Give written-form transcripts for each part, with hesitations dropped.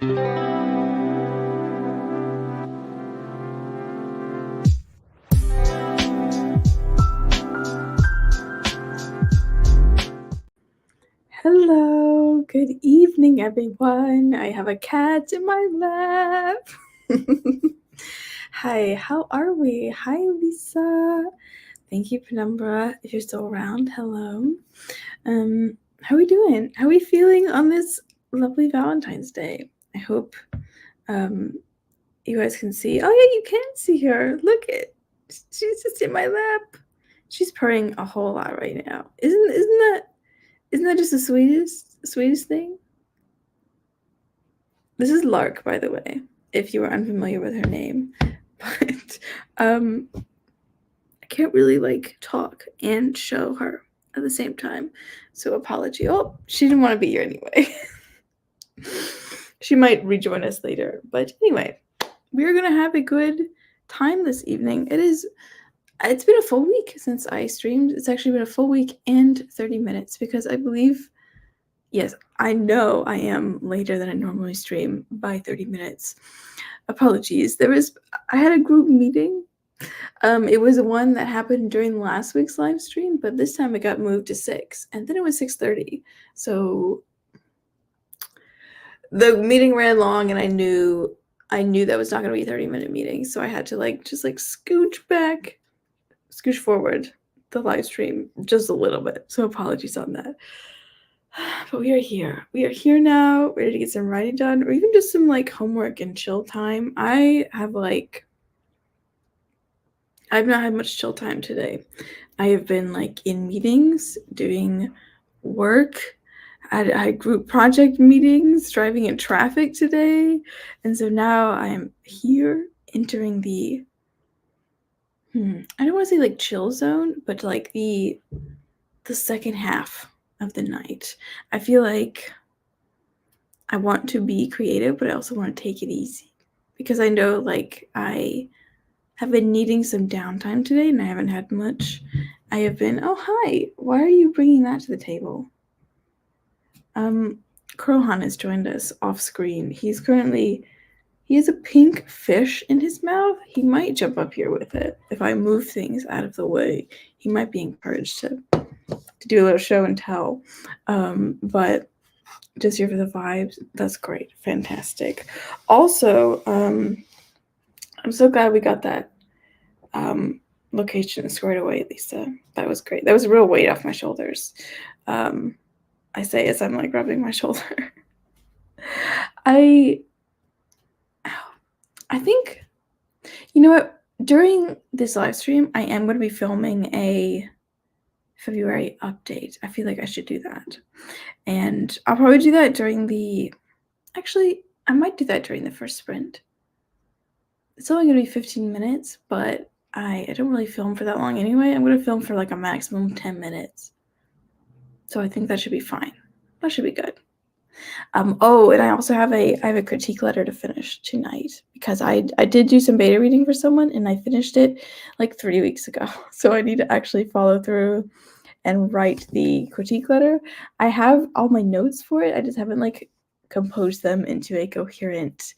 Hello, good evening, everyone. I have a cat in my lap. Hi, how are we? Hi, Lisa. Thank you, Penumbra. If you're still around, hello. How are we doing? How are we feeling on this lovely Valentine's Day? I hope you guys can see. Oh yeah, you can see her. Look it. She's just in my lap. She's purring a whole lot right now. Isn't that just the sweetest thing? This is Lark, by the way, if you are unfamiliar with her name. But I can't really talk and show her at the same time. So apology. Oh, she didn't want to be here anyway. She might rejoin us later. But anyway, we're gonna have a good time this evening. It's been a full week since I streamed. It's actually been a full week and 30 minutes because I believe, yes, I know I am later than I normally stream by 30 minutes. Apologies. I had a group meeting. It was the one that happened during last week's live stream, but this time it got moved to 6, and then it was 6:30. So the meeting ran long, and I knew that was not going to be a 30-minute meeting, so I had to just scooch forward the live stream just a little bit. So apologies on that. But we are here. We are here now, ready to get some writing done, or even just some homework and chill time. I've not had much chill time today. I have been in meetings, doing work. I had group project meetings, driving in traffic today, and so now I am here entering the I don't want to say chill zone, but the second half of the night. I feel like I want to be creative, but I also want to take it easy because I know I have been needing some downtime today and I haven't had much. I have been, oh, hi. Why are you bringing that to the table? Krohan has joined us off screen. He has a pink fish in his mouth. He might jump up here with it. If I move things out of the way, he might be encouraged to do a little show and tell. But just here for the vibes. That's great. Fantastic. Also, I'm so glad we got that location squared away, Lisa. That was great. That was a real weight off my shoulders. I say as I'm rubbing my shoulder. I think, you know what? During this live stream, I am going to be filming a February update. I feel like I should do that. And I'll probably do that actually, I might do that during the first sprint. It's only going to be 15 minutes, but I don't really film for that long anyway. I'm going to film for a maximum 10 minutes. So I think that should be fine. That should be good. Oh, and I also have a critique letter to finish tonight because I did do some beta reading for someone and I finished it 3 weeks ago. So I need to actually follow through and write the critique letter. I have all my notes for it. I just haven't composed them into a coherent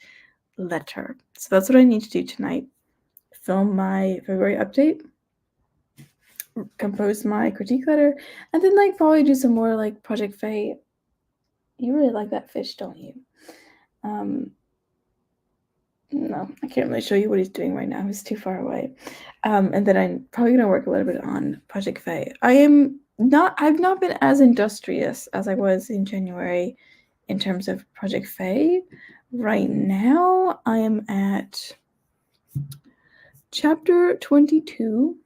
letter. So that's what I need to do tonight. Film my February update, compose my critique letter, and then probably do some more Project Faye. You really like that fish, don't you? No, I can't really show you what he's doing right now. He's too far away. And then I'm probably gonna work a little bit on Project Faye. I've not been as industrious as I was in January in terms of Project Faye. Right now, I am at chapter 22,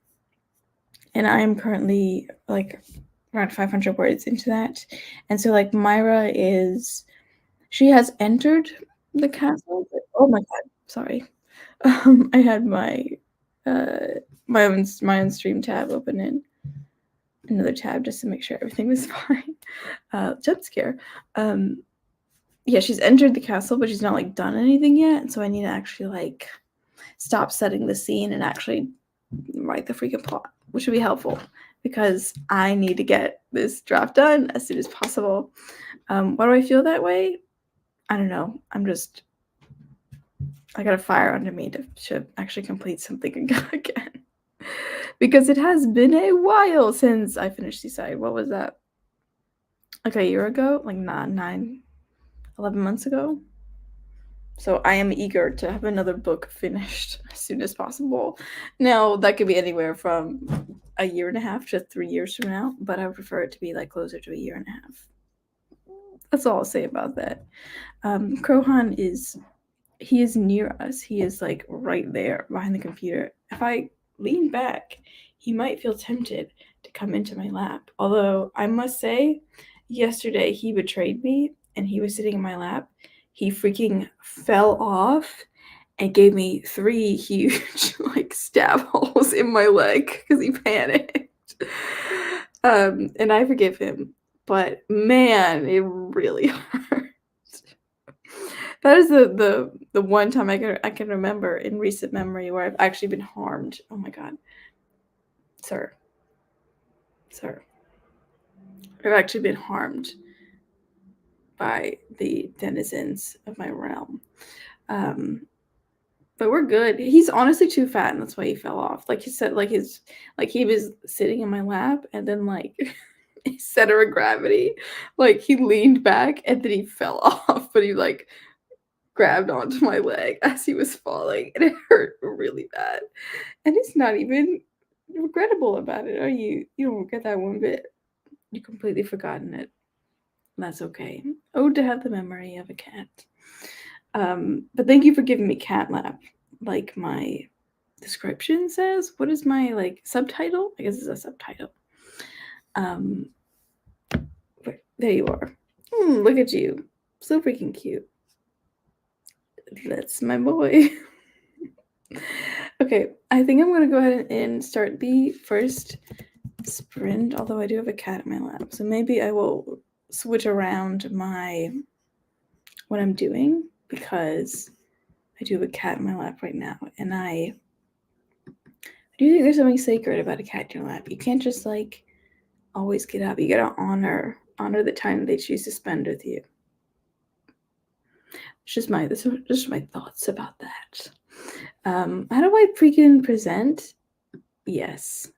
and I am currently around 500 words into that. And so Myra she has entered the castle. Oh my god, sorry. I had my my own stream tab open in another tab just to make sure everything was fine. Jump scare. Yeah, she's entered the castle, but she's not done anything yet. So I need to actually stop setting the scene and actually write the freaking plot, which would be helpful because I need to get this draft done as soon as possible. Why do I feel that way? I don't know. I got a fire under me to actually complete something again. Because it has been a while since I finished Seaside. What was that? Like a year ago? Like not 11 months ago? So I am eager to have another book finished as soon as possible. Now that could be anywhere from a year and a half to 3 years from now, but I would prefer it to be like closer to a year and a half. That's all I'll say about that. Krohan he is near us. He is like right there behind the computer. If I lean back, he might feel tempted to come into my lap. Although I must say, yesterday he betrayed me and he was sitting in my lap. He freaking fell off and gave me 3 huge like stab holes in my leg because he panicked. And I forgive him, but man, it really hurt. That is the one time I can remember in recent memory where I've actually been harmed. Oh my god, sir, sir, I've actually been harmed by the denizens of my realm. Um, but we're good. He's honestly too fat, and that's why he fell off. Like he said, like he was sitting in my lap, and then like center of gravity, like he leaned back and then he fell off, but he like grabbed onto my leg as he was falling, and it hurt really bad. And it's not even regrettable about it, are you? You don't regret that one bit. You completely forgotten it. That's okay. Oh, to have the memory of a cat. But thank you for giving me cat lap. Like my description says. What is my like subtitle? I guess it's a subtitle. Um, there you are. Look at you. So freaking cute. That's my boy. Okay, I think I'm gonna go ahead and start the first sprint, although I do have a cat in my lap. So maybe I will switch around what I'm doing because I do have a cat in my lap right now. And I do think there's something sacred about a cat in your lap. You can't just like always get up. You gotta honor the time they choose to spend with you. This is just my thoughts about that. How do I freaking present? Yes.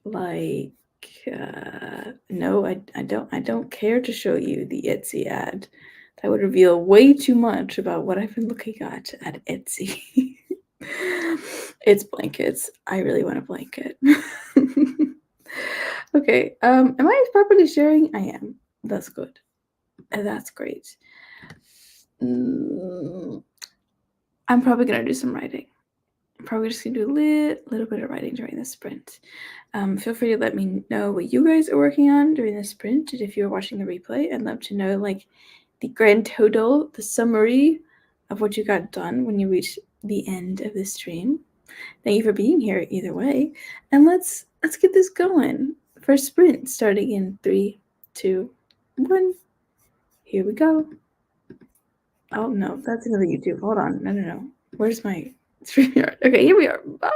Like no, I don't care to show you the Etsy ad. That would reveal way too much about what I've been looking at Etsy. It's blankets. I really want a blanket. Okay, am I properly sharing? I am. That's good. That's great. Mm, I'm probably gonna do some writing. I'm probably just gonna do a little bit of writing during this sprint. Feel free to let me know what you guys are working on during this sprint, and if you're watching the replay, I'd love to know like the grand total, the summary of what you got done when you reach the end of the stream. Thank you for being here either way, and let's get this going. First sprint starting in 3, 2, 1. Here we go. Oh no, that's another YouTube. Hold on, no. Where's my StreamYard? Okay, here we are. Bye.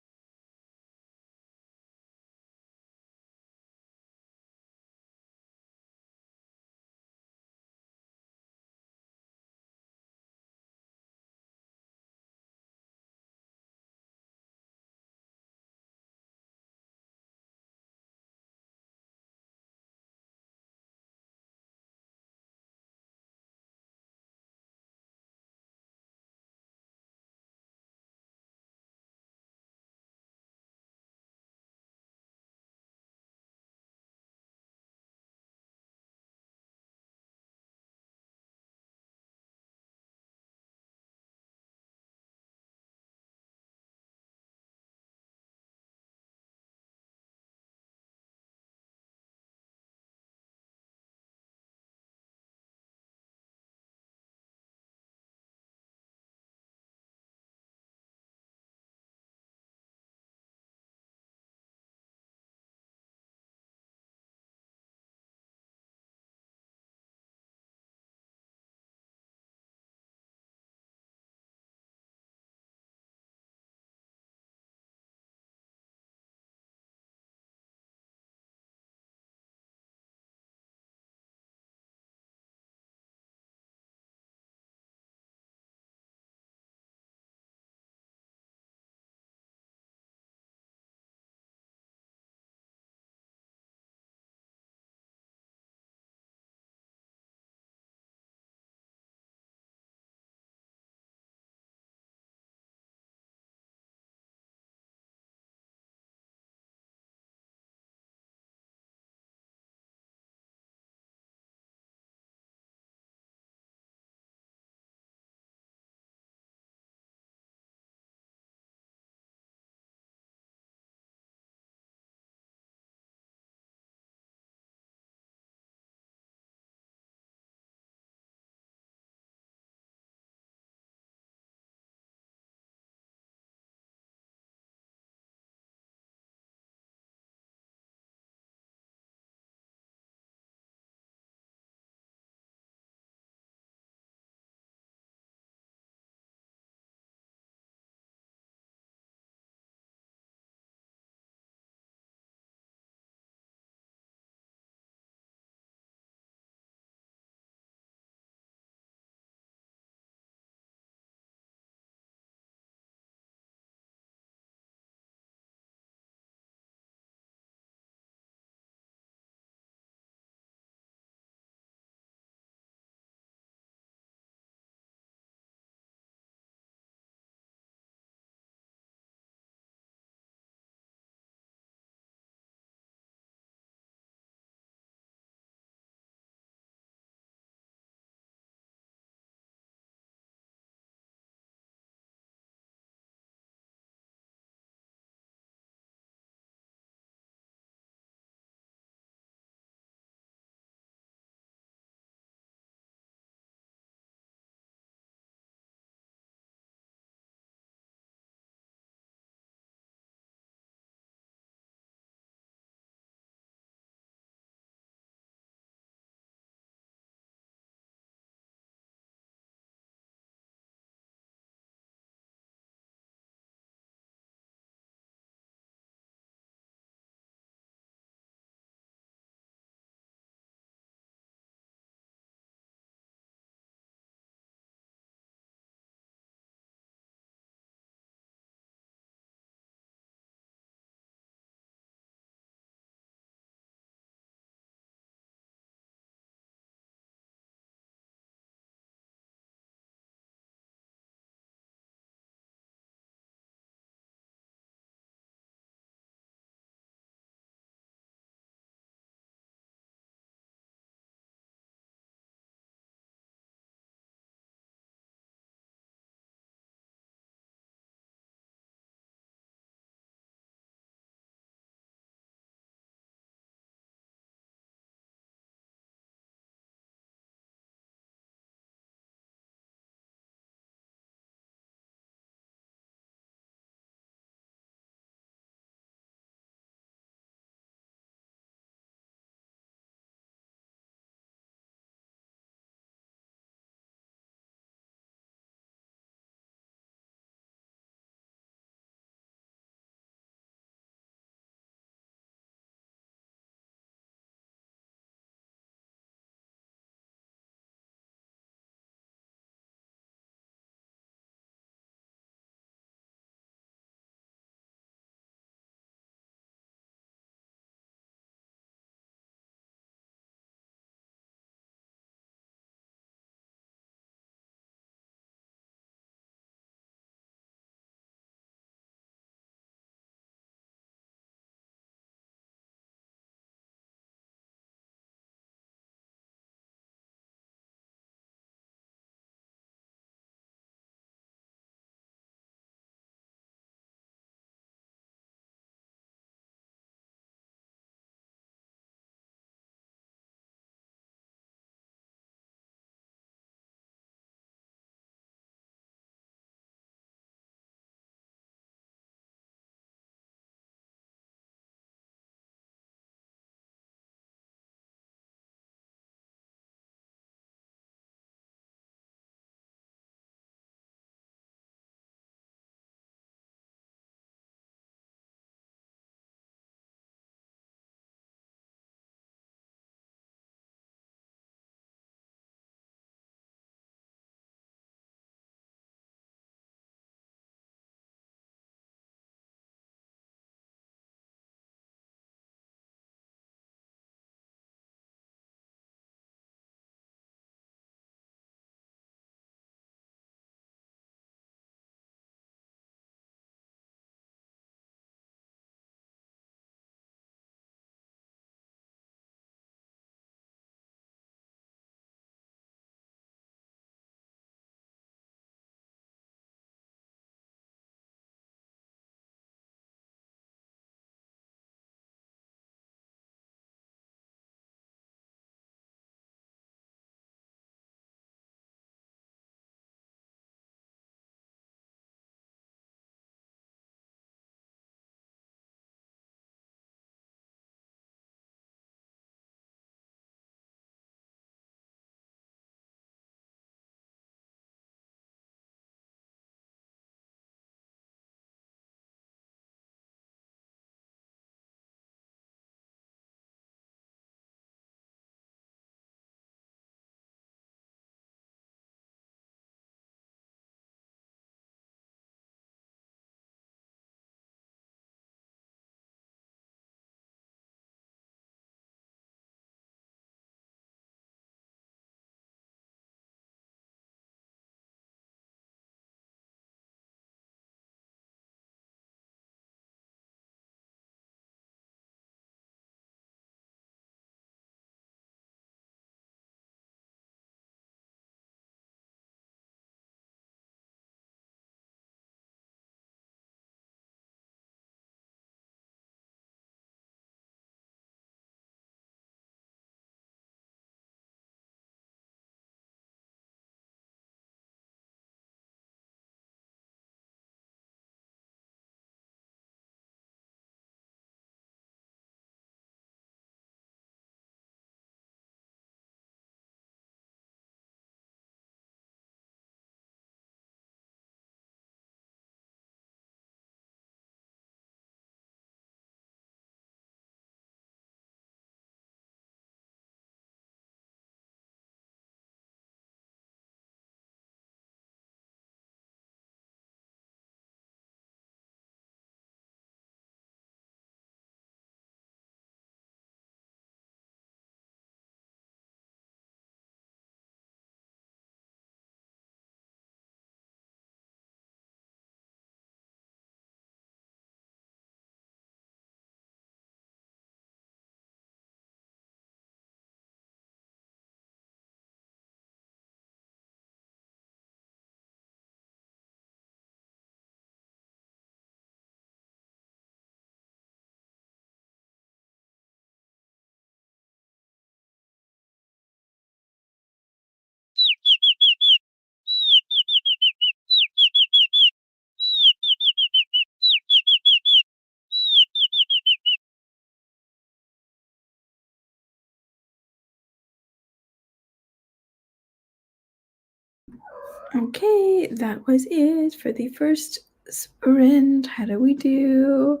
Okay, that was it for the first sprint. How do we do?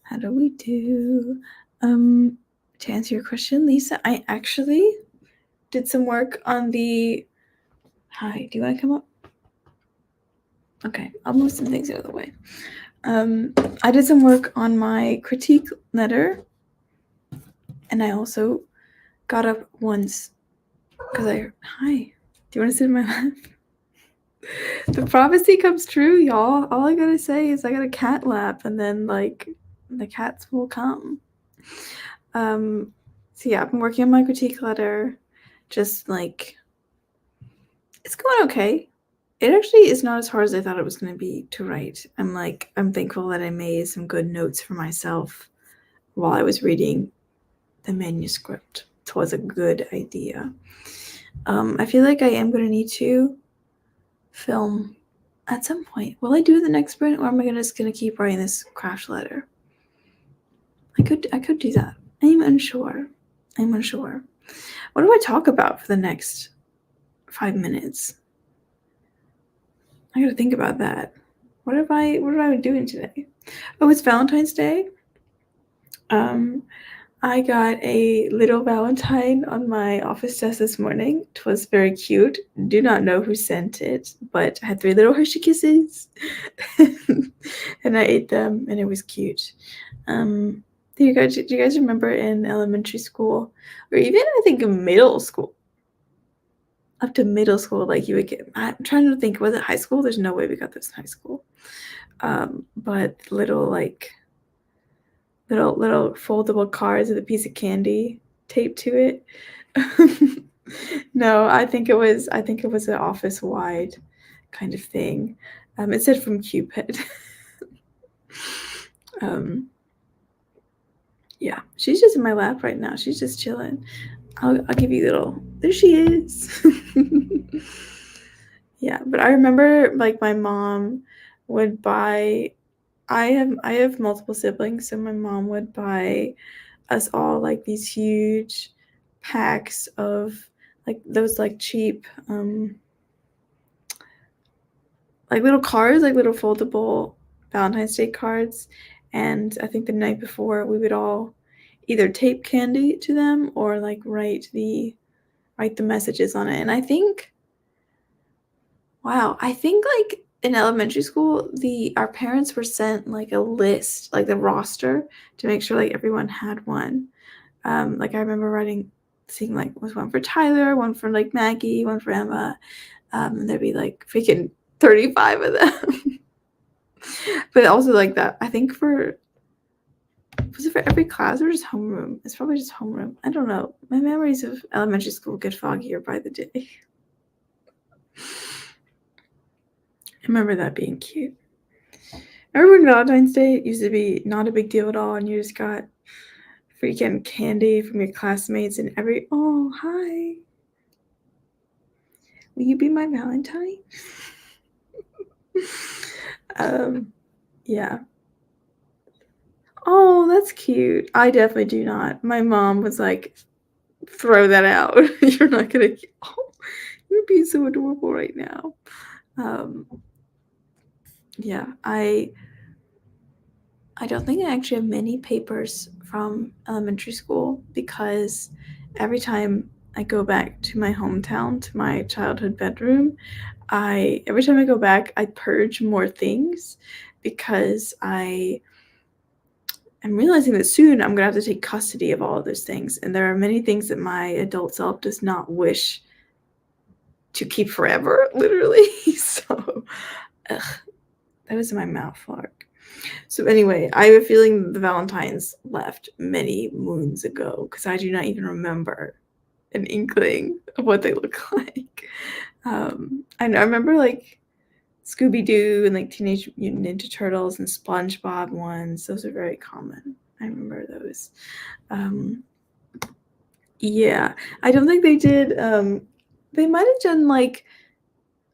How do we do? To answer your question, Lisa, I actually did some work on the. Hi, do you want to come up? Okay, I'll move some things out of the way. I did some work on my critique letter, and I also got up once because hi, do you want to sit in my lap? The prophecy comes true, y'all. All I gotta say is I got a cat lap, and then like the cats will come. So yeah, I've been working on my critique letter. Just like it's going okay. It actually is not as hard as I thought it was going to be to write. I'm thankful that I made some good notes for myself while I was reading the manuscript. It was a good idea. I feel like I am going to need to film at some point. Will I do the next sprint, or am I just going to keep writing this crash letter? I could do that. I'm unsure. What do I talk about for the next 5 minutes? I gotta think about that. What am I doing today? Oh, it's Valentine's Day. I got a little Valentine on my office desk this morning. It was very cute. Do not know who sent it, but I had 3 little Hershey Kisses, and I ate them, and it was cute. Do you guys remember in elementary school, or even I think in middle school? Up to middle school, like you would get. I'm trying to think. Was it high school? There's no way we got this in high school. But little foldable cards with a piece of candy taped to it. No, I think it was an office wide kind of thing. It said from Cupid. Yeah, she's just in my lap right now. She's just chilling. I'll give you little. There she is. Yeah, but I remember like my mom would buy. I have multiple siblings, so my mom would buy us all like these huge packs of like those like cheap like little cards, like little foldable Valentine's Day cards. And I think the night before we would all either tape candy to them or like write the messages on it. And I think like in elementary school, our parents were sent like a list, like the roster to make sure like everyone had one. Like I remember seeing like was one for Tyler, one for like Maggie, one for Emma. And there'd be like freaking 35 of them. But also like that, I think was it for every class or just homeroom? It's probably just homeroom. I don't know. My memories of elementary school get foggier by the day. I remember that being cute. Remember when Valentine's Day used to be not a big deal at all, and you just got freaking candy from your classmates and oh, hi. Will you be my Valentine? Yeah. Oh, that's cute. I definitely do not. My mom was like, throw that out. You're not gonna. Oh, you're being so adorable right now. Yeah, I don't think I actually have many papers from elementary school because every time I go back to my hometown, to my childhood bedroom, every time I go back, I purge more things because I'm realizing that soon I'm gonna have to take custody of all of those things, and there are many things that my adult self does not wish to keep forever, literally. So, that was my mouth fart. So anyway, I have a feeling the Valentines left many moons ago because I do not even remember an inkling of what they look like. I remember like Scooby-Doo and like Teenage Mutant Ninja Turtles and SpongeBob ones. Those are very common. I remember those. Yeah, I don't think they did. They might have done like,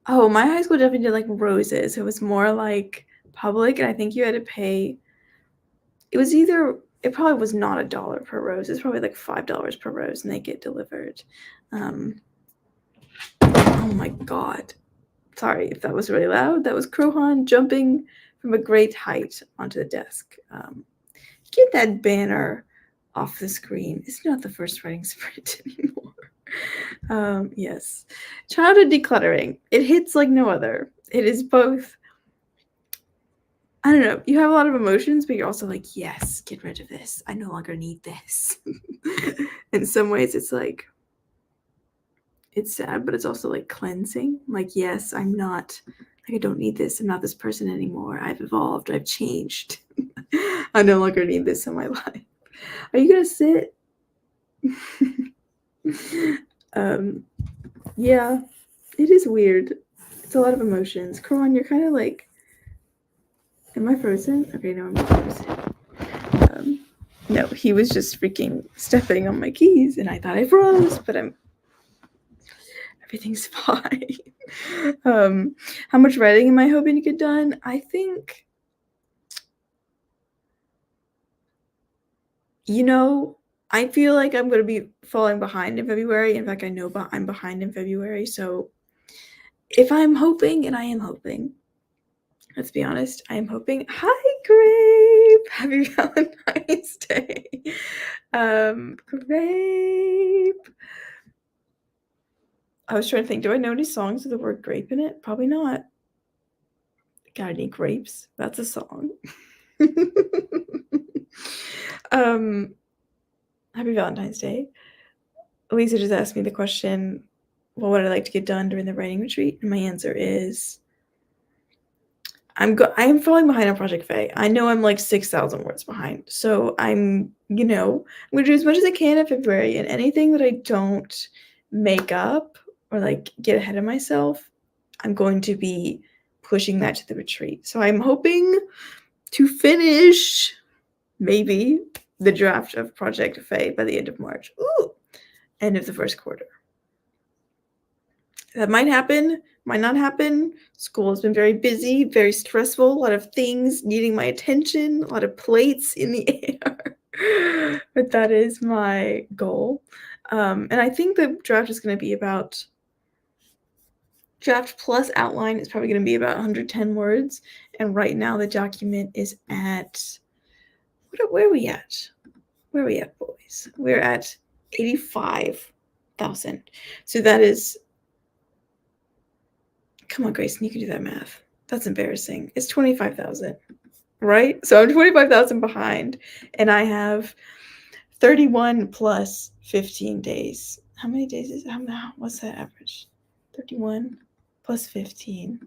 oh, my high school definitely did like roses. It was more like public, and I think you had to pay. It probably was not $1 per rose. It's probably like $5 per rose, and they get delivered. Oh my god. Sorry if that was really loud. That was Krohan jumping from a great height onto the desk. Get that banner off the screen. It's not the first writing sprint anymore. Yes. Childhood decluttering. It hits like no other. It is both, I don't know, you have a lot of emotions, but you're also like, yes, get rid of this. I no longer need this. In some ways, it's like, it's sad, but it's also like cleansing. Like, yes, I'm not, like, I don't need this. I'm not this person anymore. I've evolved. I've changed. I no longer need this in my life. Are you gonna sit? Yeah, it is weird. It's a lot of emotions. Karan, you're kind of like, am I frozen? Okay, no, I'm not frozen. No, he was just freaking stepping on my keys, and I thought I froze, but everything's fine. How much writing am I hoping to get done? I think, I feel like I'm going to be falling behind in February. In fact, I know I'm behind in February. So if I'm hoping, and I am hoping, let's be honest, I am hoping. Hi, Grape! Happy Valentine's Day. Grape. I was trying to think, do I know any songs with the word grape in it? Probably not. Got any grapes? That's a song. Happy Valentine's Day. Lisa just asked me the question, what would I like to get done during the writing retreat? And my answer is I am falling behind on Project Faye. I know I'm like 6,000 words behind. So I'm going to do as much as I can in February, and anything that I don't make up or like get ahead of myself, I'm going to be pushing that to the retreat. So I'm hoping to finish maybe the draft of Project Faye by the end of March. Ooh, end of the first quarter. That might happen, might not happen. School has been very busy, very stressful, a lot of things needing my attention, a lot of plates in the air. But that is my goal. And I think the draft is going to be about, draft plus outline is probably going to be about 110 words. And right now the document is at, where are we at? Where are we at, boys? We're at 85,000. So that is, come on, Grace, you can do that math. That's embarrassing. It's 25,000, right? So I'm 25,000 behind, and I have 31 plus 15 days. How many days is that? What's that average? 31 plus 15.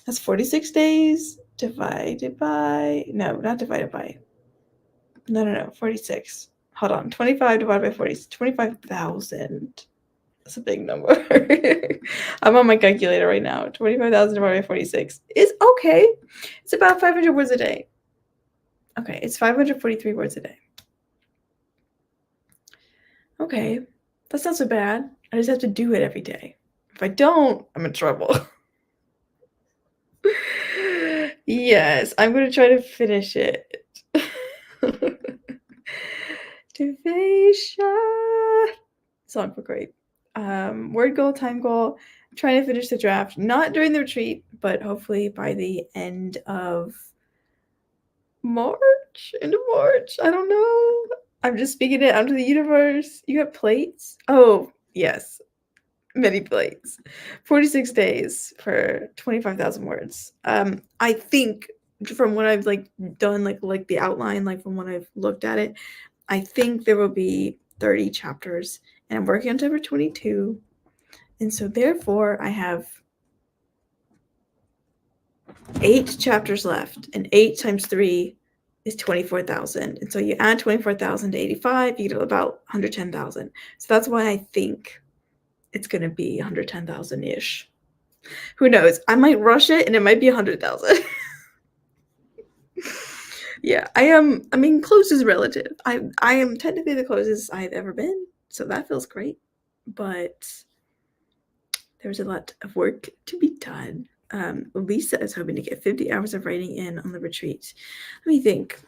That's 46 days divided by, no, not divided by, no, 46. Hold on, 25 divided by 40 is 25,000. That's a big number. I'm on my calculator right now. 25,000 divided by 46 is okay. It's about 500 words a day. Okay, it's 543 words a day. Okay, that's not so bad. I just have to do it every day. If I don't, I'm in trouble. Yes, I'm going to try to finish it. Devasia. Song for great. Word goal, time goal. I'm trying to finish the draft, not during the retreat, but hopefully by the end of March. End of March. I don't know. I'm just speaking it out to the universe. You got plates? Oh, yes. Many plates. 46 days for 25,000 words. I think from what I've done, like the outline, from when I've looked at it, I think there will be 30 chapters, and I'm working on chapter 22. And so therefore I have 8 chapters left, and 8 times 3 is 24,000. And so you add 24,000 to 85, you get about 110,000. So that's why I think it's going to be 110,000-ish. Who knows? I might rush it and it might be 100,000. Yeah, I mean, close is relative. I am technically the closest I've ever been, so that feels great. But there's a lot of work to be done. Lisa is hoping to get 50 hours of writing in on the retreat. Let me think.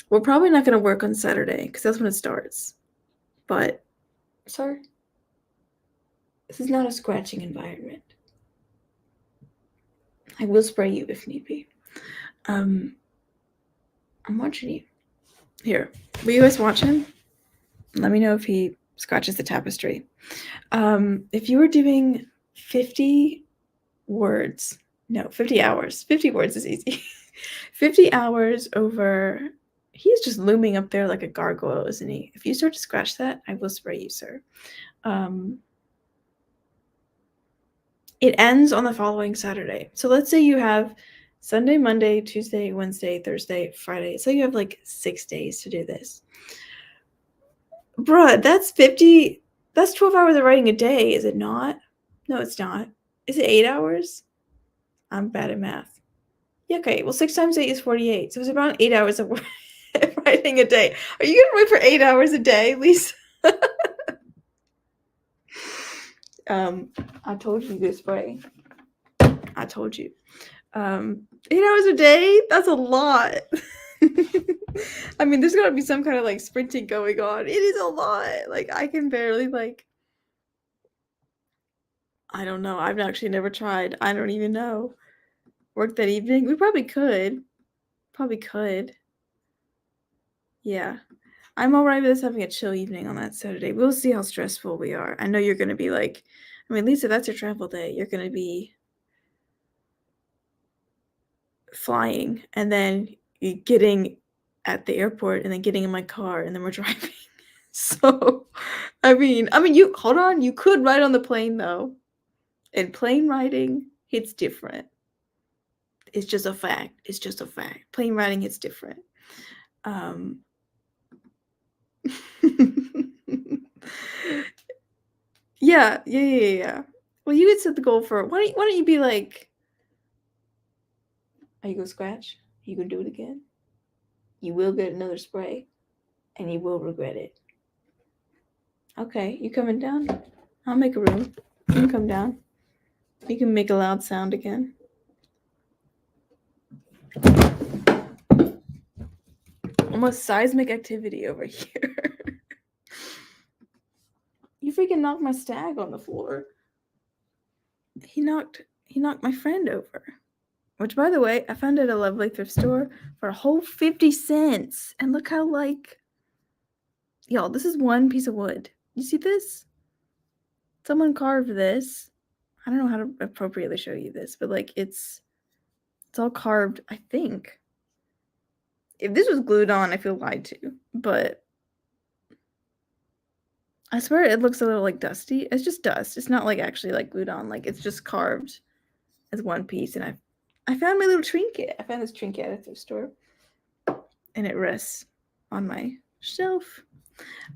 We're probably not going to work on Saturday because that's when it starts. But, sorry. This is not a scratching environment. I will spray you if need be. I'm watching you. Here, will you guys watch him? Let me know if he scratches the tapestry. If you were doing 50 words, no, 50 hours. 50 words is easy. 50 hours over. He's just looming up there like a gargoyle, isn't he? If you start to scratch that, I will spray you, sir. It ends on the following Saturday. So let's say you have Sunday, Monday, Tuesday, Wednesday, Thursday, Friday. So you have like 6 days to do this. Bruh, that's 50. That's 12 hours of writing a day, is it not? No, it's not. Is it 8 hours? I'm bad at math. Yeah, okay. Well, 6 times 8 is 48. So it's about 8 hours of writing a day. Are you going to write for 8 hours a day, Lisa? I told you this, right? I told you. 8 hours a day? That's a lot. I mean, there's gotta be some kind of like sprinting going on. It is a lot. Like, I can barely, like, I don't know. I've actually never tried. I don't even know. Work that evening? We probably could. Probably could. Yeah. I'm alright with us having a chill evening on that Saturday. We'll see how stressful we are. I know you're gonna be like, I mean, Lisa, that's your travel day. You're gonna be flying and then getting at the airport and then getting in my car and then we're driving. So, I mean, you hold on. You could ride on the plane though. And plane riding hits different. It's just a fact. It's just a fact. Plane riding hits different. Um, yeah. Well, you could set the goal for. Why don't you be like? Are you gonna scratch? You gonna do it again? You will get another spray, and you will regret it. Okay, you coming down? I'll make a room. You can come down. You can make a loud sound again. Almost seismic activity over here. You freaking knocked my stag on the floor. He knocked my friend over. Which, by the way, I found at a lovely thrift store for a whole 50 cents. And look how, like, y'all, this is one piece of wood. You see this? Someone carved this. I don't know how to appropriately show you this, but like it's all carved, I think. If this was glued on, I feel lied to, but I swear it looks a little like dusty. It's just dust. It's not like actually like glued on. Like it's just carved as one piece. And I found my little trinket. I found this trinket at a thrift store, and it rests on my shelf.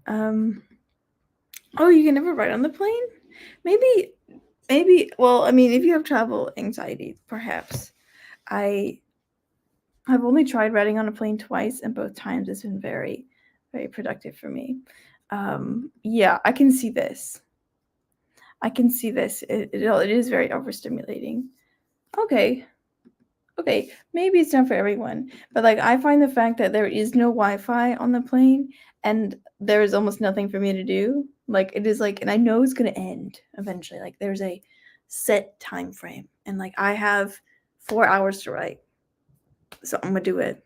Oh, you can never ride on the plane? Maybe. Well, I mean, if you have travel anxiety, perhaps. I've only tried riding on a plane twice, and both times it's been very, very productive for me. Yeah, I can see this. It is very overstimulating. Okay, maybe it's not for everyone, but like I find the fact that there is no Wi-Fi on the plane and there is almost nothing for me to do. Like it is like, and I know it's gonna end eventually. Like there's a set time frame, and like I have 4 hours to write, so I'm gonna do it.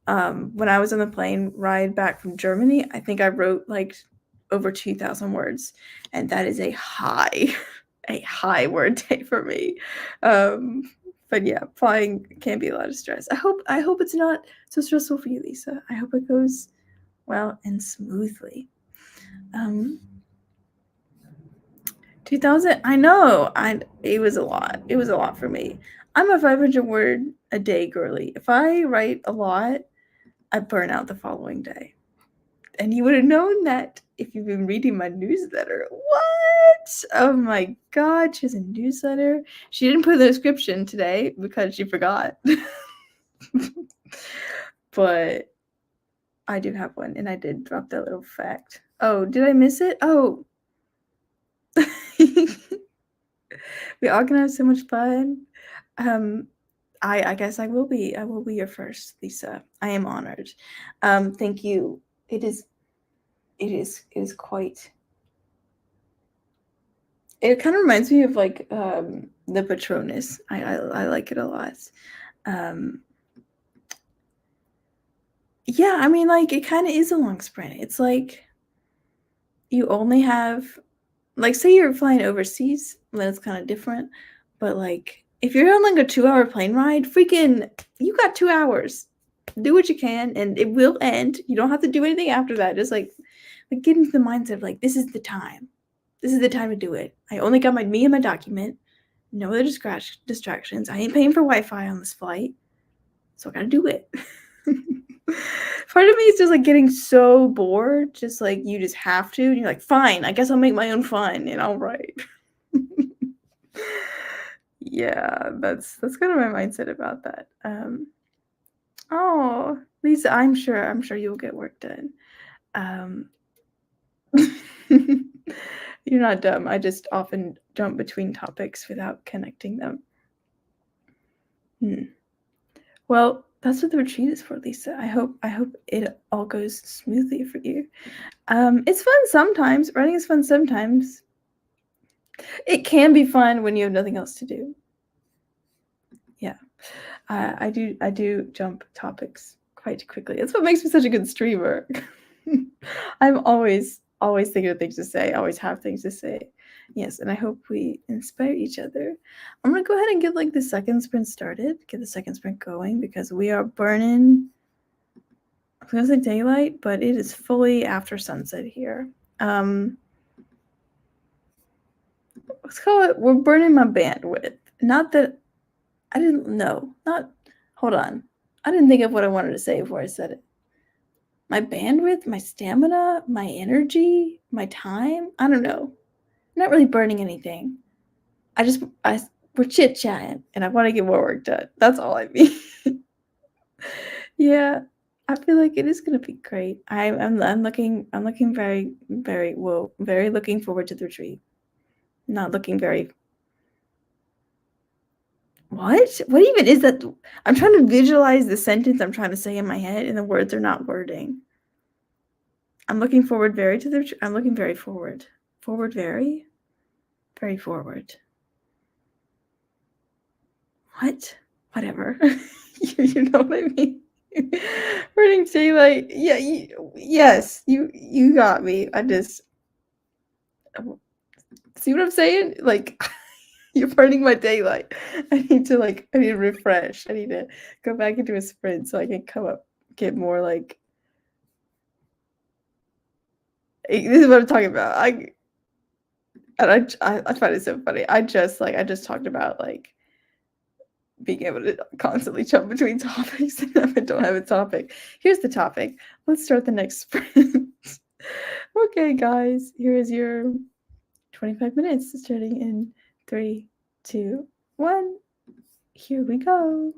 When I was on the plane ride back from Germany, I think I wrote like over 2,000 words, and that is a high word day for me. But yeah, flying can be a lot of stress. I hope it's not so stressful for you, Lisa. I hope it goes well and smoothly. 2,000. I know. It was a lot. It was a lot for me. I'm a 500 word a day girly. If I write a lot, I burn out the following day. And you would have known that if you've been reading my newsletter. What? Oh my god, she has a newsletter. She didn't put the description today because she forgot. But I do have one, and I did drop that little fact. Oh, did I miss it? Oh. We all gonna have so much fun. I guess I will be your first, Lisa. I am honored. Thank you. It is quite It kind of reminds me of like the Patronus. I like it a lot. Um, yeah, I mean, like it kind of is a long sprint. It's like you only have, like, say you're flying overseas, then it's kind of different. But like if you're on like a 2 hour plane ride, freaking, you got 2 hours. Do what you can, and it will end. You don't have to do anything after that. Just like get into the mindset of like this is the time. This is the time to do it. I only got me and my document. No other distractions. I ain't paying for Wi-Fi on this flight, so I gotta do it. Part of me is just like getting so bored, just like you just have to, and you're like, fine, I guess I'll make my own fun and I'll write. Yeah, that's kind of my mindset about that. Oh, Lisa, I'm sure you'll get work done. Um, you're not dumb. I just often jump between topics without connecting them. Hmm. Well, that's what the retreat is for, Lisa. I hope it all goes smoothly for you. It's fun sometimes. Writing is fun sometimes. It can be fun when you have nothing else to do. Yeah. I do jump topics quite quickly. That's what makes me such a good streamer. I'm always thinking of things to say, always have things to say. Yes, and I hope we inspire each other. I'm gonna go ahead and get like the second sprint started, get the second sprint going because we are burning. I was gonna say daylight, but it is fully after sunset here. Um, let's call it, we're burning my bandwidth. Not that I didn't know. Not, hold on. I didn't think of what I wanted to say before I said it. My bandwidth, my stamina, my energy, my time. I don't know. I'm not really burning anything. I we're chit chatting, and I want to get more work done. That's all I mean. Yeah, I feel like it is gonna be great. I'm looking very looking forward to the retreat. Not looking very. What? What even is that? I'm trying to visualize the sentence I'm trying to say in my head, and the words are not wording. I'm looking forward very to the. I'm looking very forward. Forward very? Very forward. What? Whatever. You know what I mean? Burning daylight. Yeah, yes, you got me. I just see what I'm saying? Like you're burning my daylight. I need to refresh. I need to go back into a sprint so I can come up, get more like this is what I'm talking about. I find it so funny. I just talked about like being able to constantly jump between topics and I don't have a topic. Here's the topic. Let's start the next sprint. Okay, guys, here is your 25 minutes starting in 3, 2, 1. Here we go.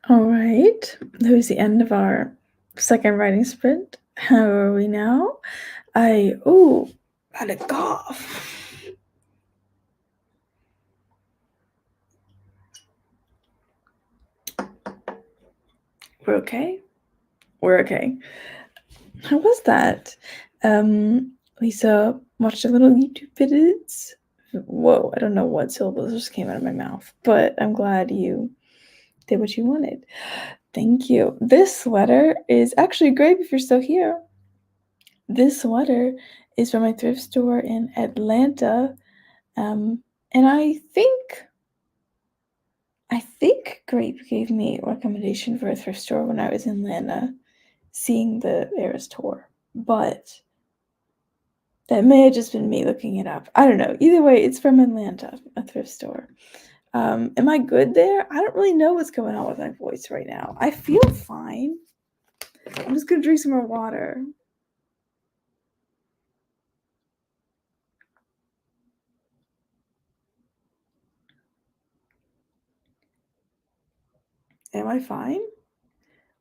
All right. That was the end of our second writing sprint. How are we now? Had a cough. We're okay. We're okay. How was that? Lisa watched a little YouTube videos. Whoa, I don't know what syllables just came out of my mouth, but I'm glad you did what you wanted. Thank you. This sweater is actually great if you're still here. This sweater is from my thrift store in Atlanta. And I think Grape gave me a recommendation for a thrift store when I was in Atlanta seeing the Eras tour. But that may have just been me looking it up. I don't know. Either way, it's from Atlanta, a thrift store. Am I good there? I don't really know what's going on with my voice right now. I feel fine. I'm just gonna drink some more water. Am I fine?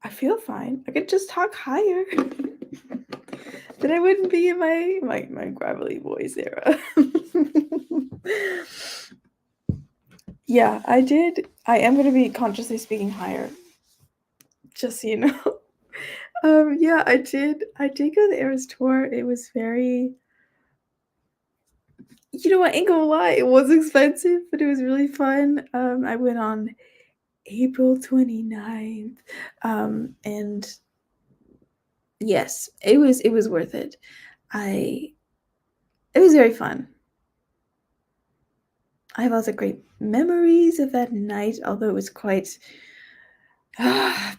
I feel fine. I could just talk higher. Then I wouldn't be in my gravelly voice era. Yeah, I did. I am gonna be consciously speaking higher. Just so you know. Yeah, I did go to the Eras tour. It was very, you know what, ain't gonna lie, it was expensive, but it was really fun. I went on April 29th. And yes, it was worth it. I It was very fun. I have lots of great memories of that night, although it was quite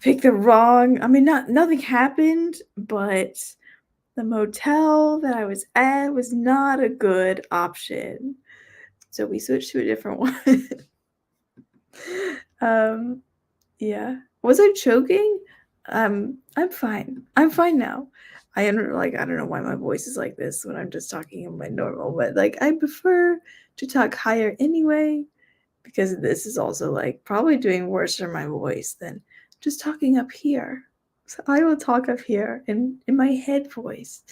pick the wrong. I mean, nothing happened, but the motel that I was at was not a good option. So we switched to a different one. um, yeah. Was I choking? I'm fine. I'm fine now. I don't know why my voice is like this when I'm just talking in my normal, but like I prefer to talk higher anyway because this is also like probably doing worse for my voice than just talking up here. So I will talk up here in my head voice.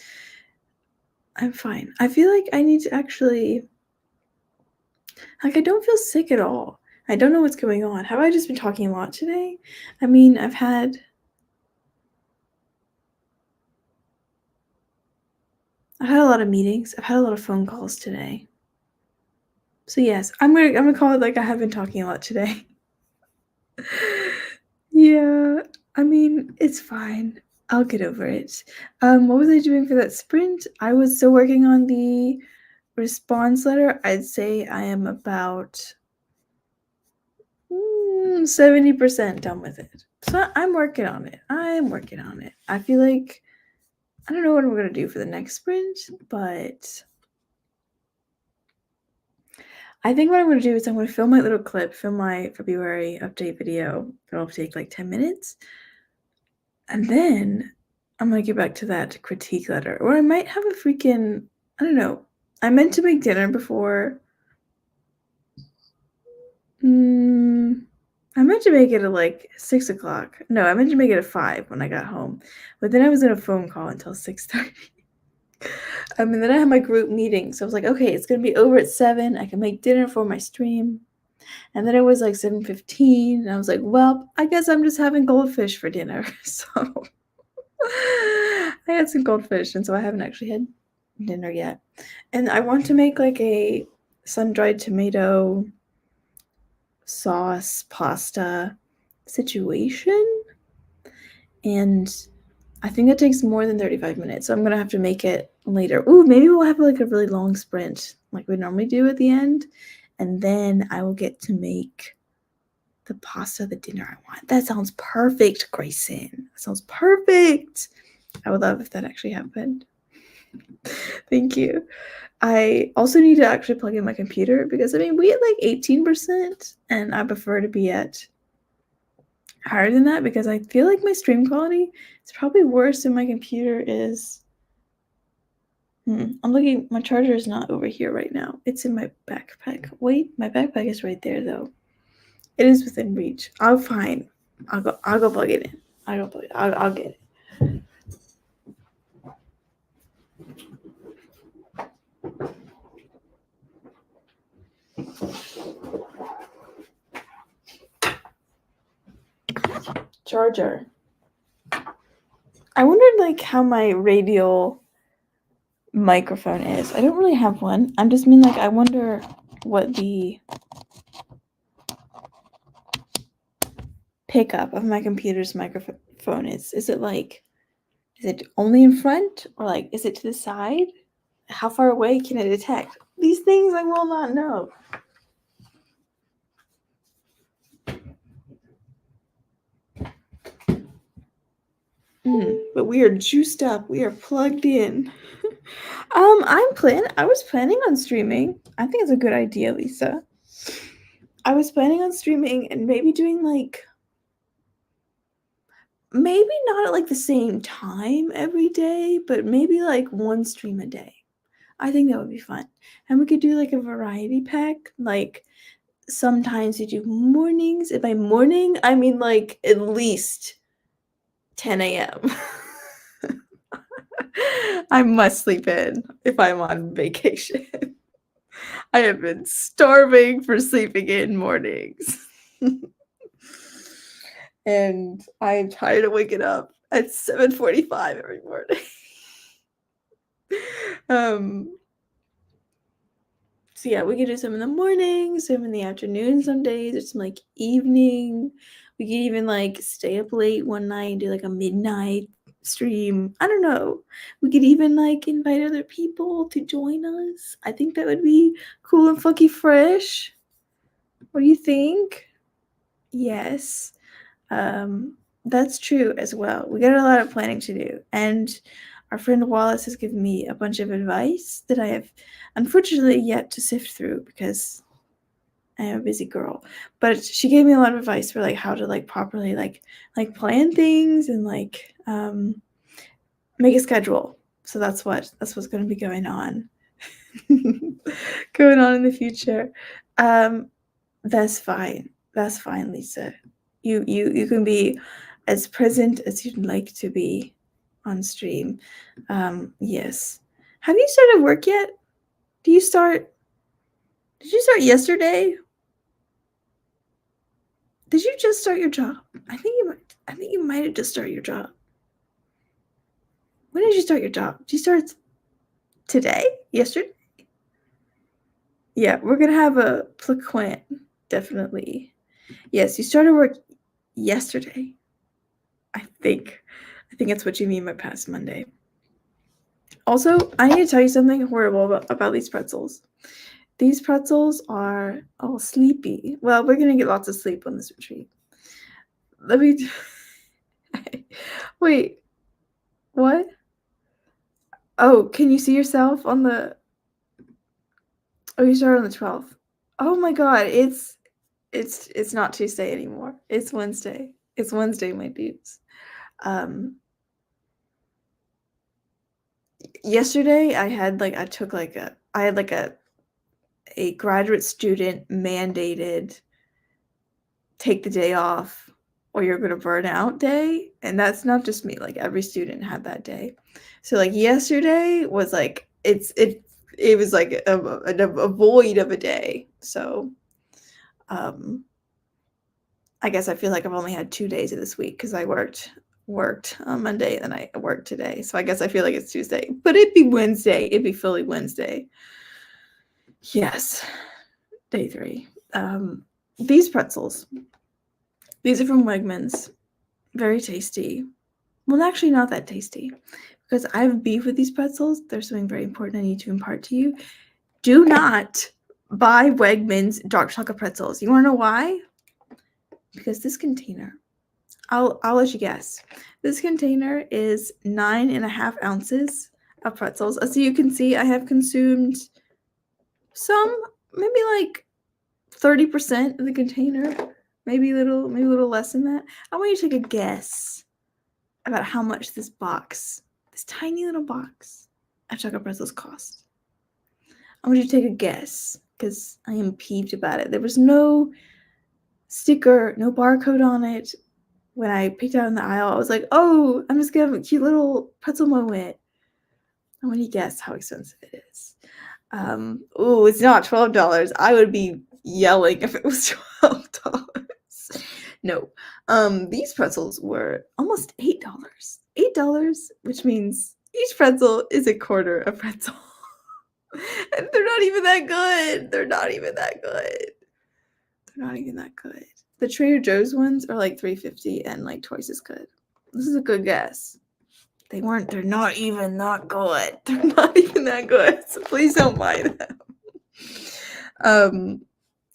I'm fine. I feel like I need to actually, like, I don't feel sick at all. I don't know what's going on. Have I just been talking a lot today? I mean, I've had a lot of meetings. I've had a lot of phone calls today. So yes, I'm gonna call it like I have been talking a lot today. Yeah, I mean, it's fine. I'll get over it. What was I doing for that sprint? I was still working on the response letter. I'd say I am about 70% done with it. So I'm working on it. I'm working on it. I feel like I don't know what I'm gonna do for the next sprint, but I think what I'm gonna do is I'm gonna film my little clip, film my February update video. It'll take like 10 minutes. And then I'm gonna get back to that critique letter. Or I might have a freaking, I don't know. I meant to make dinner before. Mm, I meant to make it at like 6 o'clock. No, I meant to make it at 5 when I got home. But then I was in a phone call until 6:30. And then I had my group meeting. So I was like, okay, it's gonna be over at 7. I can make dinner for my stream. And then it was like 7:15. And I was like, well, I guess I'm just having goldfish for dinner. So I had some goldfish, and so I haven't actually had dinner yet. And I want to make like a sun-dried tomato sauce pasta situation. And I think it takes more than 35 minutes. So I'm gonna have to make it later. Ooh, maybe we'll have like a really long sprint like we normally do at the end. And then I will get to make the pasta, the dinner I want. That sounds perfect, Grayson. That sounds perfect. I would love if that actually happened. Thank you. I also need to actually plug in my computer because I mean we had like 18% and I prefer to be at higher than that because I feel like my stream quality is probably worse than my computer is. I'm looking, my charger is not over here right now. It's in my backpack. Wait, my backpack is right there though. It is within reach. I'm fine. I'll go plug it in. I'll get it. Charger. I wondered like how my radial microphone is. I don't really have one. I'm just mean like I wonder what the pickup of my computer's microphone is. Is it only in front or like is it to the side? How far away can it detect? These things I will not know. But we are juiced up. We are plugged in. I was planning on streaming. I think it's a good idea, Lisa. I was planning on streaming and maybe doing like maybe not at like the same time every day, but maybe like one stream a day. I think that would be fun. And we could do like a variety pack. Like sometimes you do mornings. And by morning, I mean like at least 10 a.m. I must sleep in if I'm on vacation. I have been starving for sleeping in mornings. And I am tired of waking up at 7:45 every morning. So yeah, we could do some in the morning, some in the afternoon some days, or some like evening. We could even like stay up late one night and do like a midnight stream. I don't know. We could even like invite other people to join us. I think that would be cool and funky fresh. What do you think? Yes. That's true as well. We got a lot of planning to do. And our friend Wallace has given me a bunch of advice that I have unfortunately yet to sift through because I am a busy girl. But she gave me a lot of advice for like how to like properly like plan things and like make a schedule. So that's what's going to be going on. Going on in the future. That's fine. That's fine, Lisa. You can be as present as you'd like to be on stream. Yes. Have you started work yet? Did you start yesterday? Did you just start your job? I think you might have just started your job. When did you start your job? Did you start today? Yesterday? Yeah, we're gonna have a plaquant, definitely. Yes, you started work yesterday. I think that's what you mean by past Monday. Also, I need to tell you something horrible about these pretzels. These pretzels are all sleepy. Well, we're gonna get lots of sleep on this retreat. Let me wait. What? Oh, can you see yourself on the? Oh, you started on the 12th. Oh my God, it's not Tuesday anymore. It's Wednesday. It's Wednesday, my dudes. Yesterday I had like a graduate student mandated take the day off or you're going to burn out day, and that's not just me, like every student had that day. So like yesterday was like it was like a void of a day. So I guess I feel like I've only had 2 days of this week because I worked on Monday and then I worked today. So I guess I feel like it's Tuesday, but it'd be Wednesday. It'd be fully Wednesday. Yes, day 3. These pretzels. These are from Wegmans. Very tasty. Well, actually not that tasty because I have beef with these pretzels. There's something very important I need to impart to you. Do not buy Wegmans dark chocolate pretzels. You want to know why? Because this container, I'll let you guess. This container is 9.5 ounces of pretzels. As you can see, I have consumed some, maybe like 30% of the container, maybe a little less than that. I want you to take a guess about how much this tiny little box of chocolate pretzels cost. I want you to take a guess because I am peeved about it. There was no sticker, no barcode on it. when I picked out in the aisle, I was like, "Oh, I'm just gonna have a cute little pretzel moment." I want you to guess how expensive it is. Ooh, it's not $12. I would be yelling if it was $12. No. These pretzels were almost $8. $8, which means each pretzel is a quarter a pretzel. And they're not even that good. They're not even that good. They're not even that good. The Trader Joe's ones are like $3.50 and like twice as good. This is a good guess. They're not even that good. They're not even that good. So please don't buy them. Um,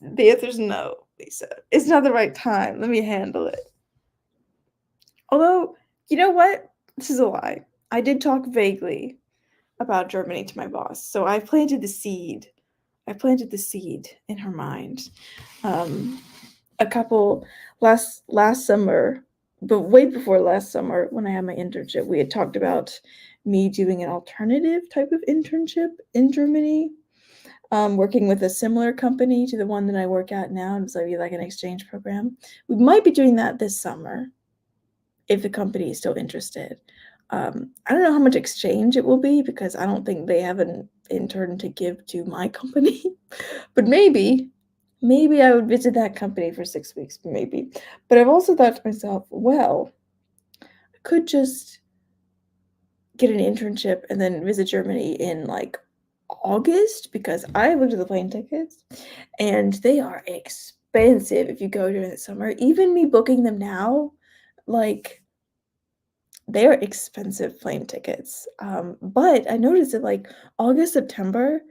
the answer's no, Lisa. It's not the right time. Let me handle it. Although, you know what? This is a lie. I did talk vaguely about Germany to my boss. So I planted the seed. I planted the seed in her mind. Um, a couple last summer, but way before last summer when I had my internship, we had talked about me doing an alternative type of internship in Germany, working with a similar company to the one that I work at now. It was like an exchange program. We might be doing that this summer if the company is still interested. I don't know how much exchange it will be because I don't think they have an intern to give to my company, but maybe I would visit that company for 6 weeks, maybe. But I've also thought to myself, well, I could just get an internship and then visit Germany in like August because I looked at the plane tickets and they are expensive if you go during the summer. Even me booking them now, like they are expensive plane tickets. But I noticed that like August, September,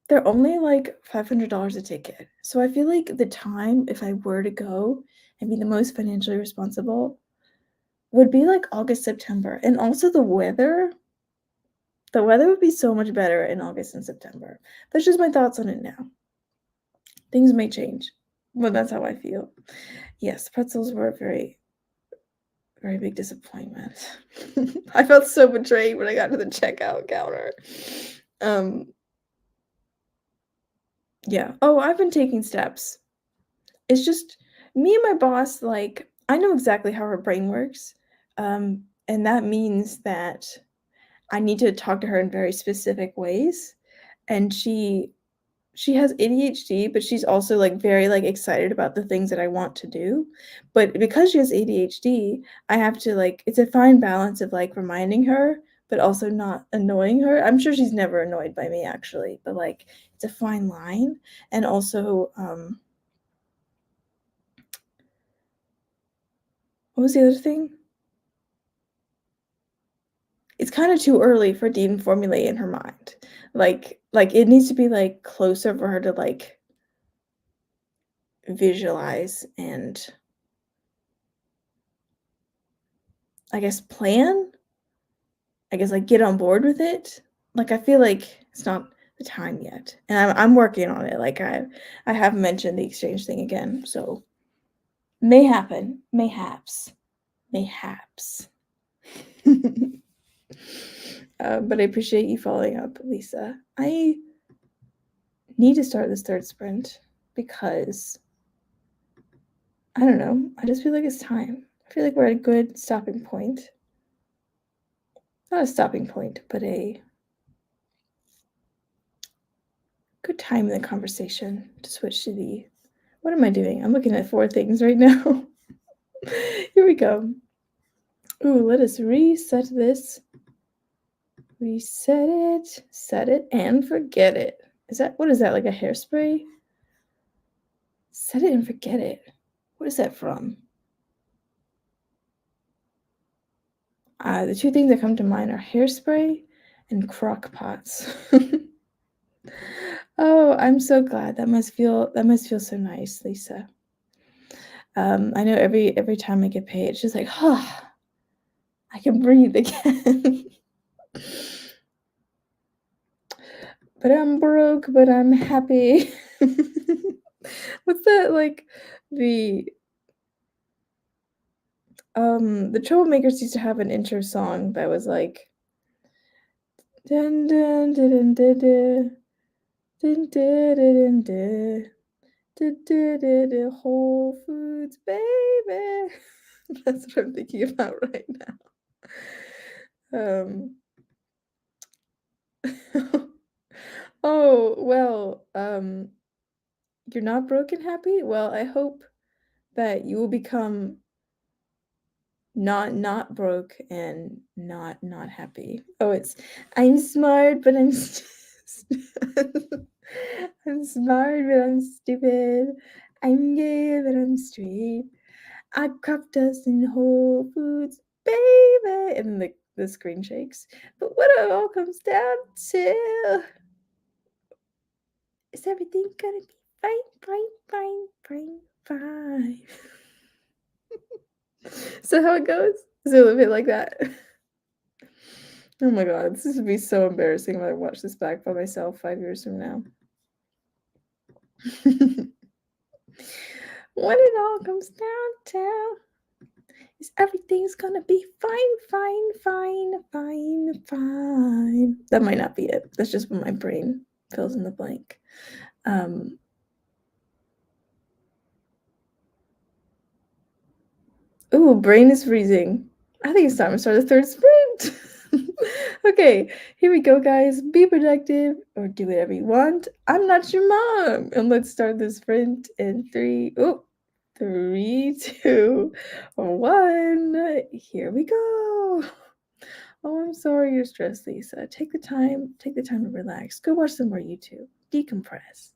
they're only like $500 a ticket. So I feel like the time if I were to go and be the most financially responsible would be like August, September. And also the weather would be so much better in August and September. That's just my thoughts on it now. Things may change, but that's how I feel. Yes, pretzels were a very, very big disappointment. I felt so betrayed when I got to the checkout counter. Um, yeah. Oh, I've been taking steps. It's just me and my boss, like, I know exactly how her brain works. And that means that I need to talk to her in very specific ways. And she has ADHD, but she's also like very like excited about the things that I want to do. But because she has ADHD, I have to like it's a fine balance of like reminding her, but also not annoying her. I'm sure she's never annoyed by me actually, but like it's a fine line. And also, what was the other thing? It's kind of too early for it to even formulate in her mind. Like it needs to be like closer for her to like visualize and I guess plan. I guess, like, get on board with it. Like, I feel like it's not the time yet, and I'm working on it. Like, I have mentioned the exchange thing again, so may happen, mayhaps, mayhaps. But I appreciate you following up, Lisa. I need to start this third sprint because I don't know. I just feel like it's time. I feel like we're at a good stopping point. Not a stopping point, but a good time in the conversation to switch to the what am I doing? I'm looking at 4 things right now. Here we go. Ooh, let us reset this. Reset it, set it, and forget it. What is that, like a hairspray? Set it and forget it. What is that from? The 2 things that come to mind are hairspray and crock pots. Oh, I'm so glad. That must feel so nice, Lisa. I know every time I get paid, it's just like, oh, I can breathe again. But I'm broke, but I'm happy. What's that like the the Troublemakers used to have an intro song that was like dun dun dun dun dun dun dun dun dun dun dun dun Whole Foods, baby. That's what I'm thinking about right now. Oh, well, you're not broken happy? Well, I hope that you will become not broke and not happy. Oh, it's I'm smart, but I'm I'm smart, but I'm stupid. I'm gay, but I'm straight. I cropped us in Whole Foods, baby. And the screen shakes. But what it all comes down to is everything gonna be fine. So how it goes? Is it a little bit like that? Oh my god, this would be so embarrassing if I watch this back by myself 5 years from now. When it all comes down to is everything's gonna be fine. That might not be it. That's just what my brain fills in the blank. Um, ooh, brain is freezing. I think it's time to start the third sprint. Okay, here we go, guys. Be productive or do whatever you want. I'm not your mom. And let's start the sprint in three, two, one. Here we go. Oh, I'm sorry you're stressed, Lisa. Take the time to relax. Go watch some more YouTube. Decompress.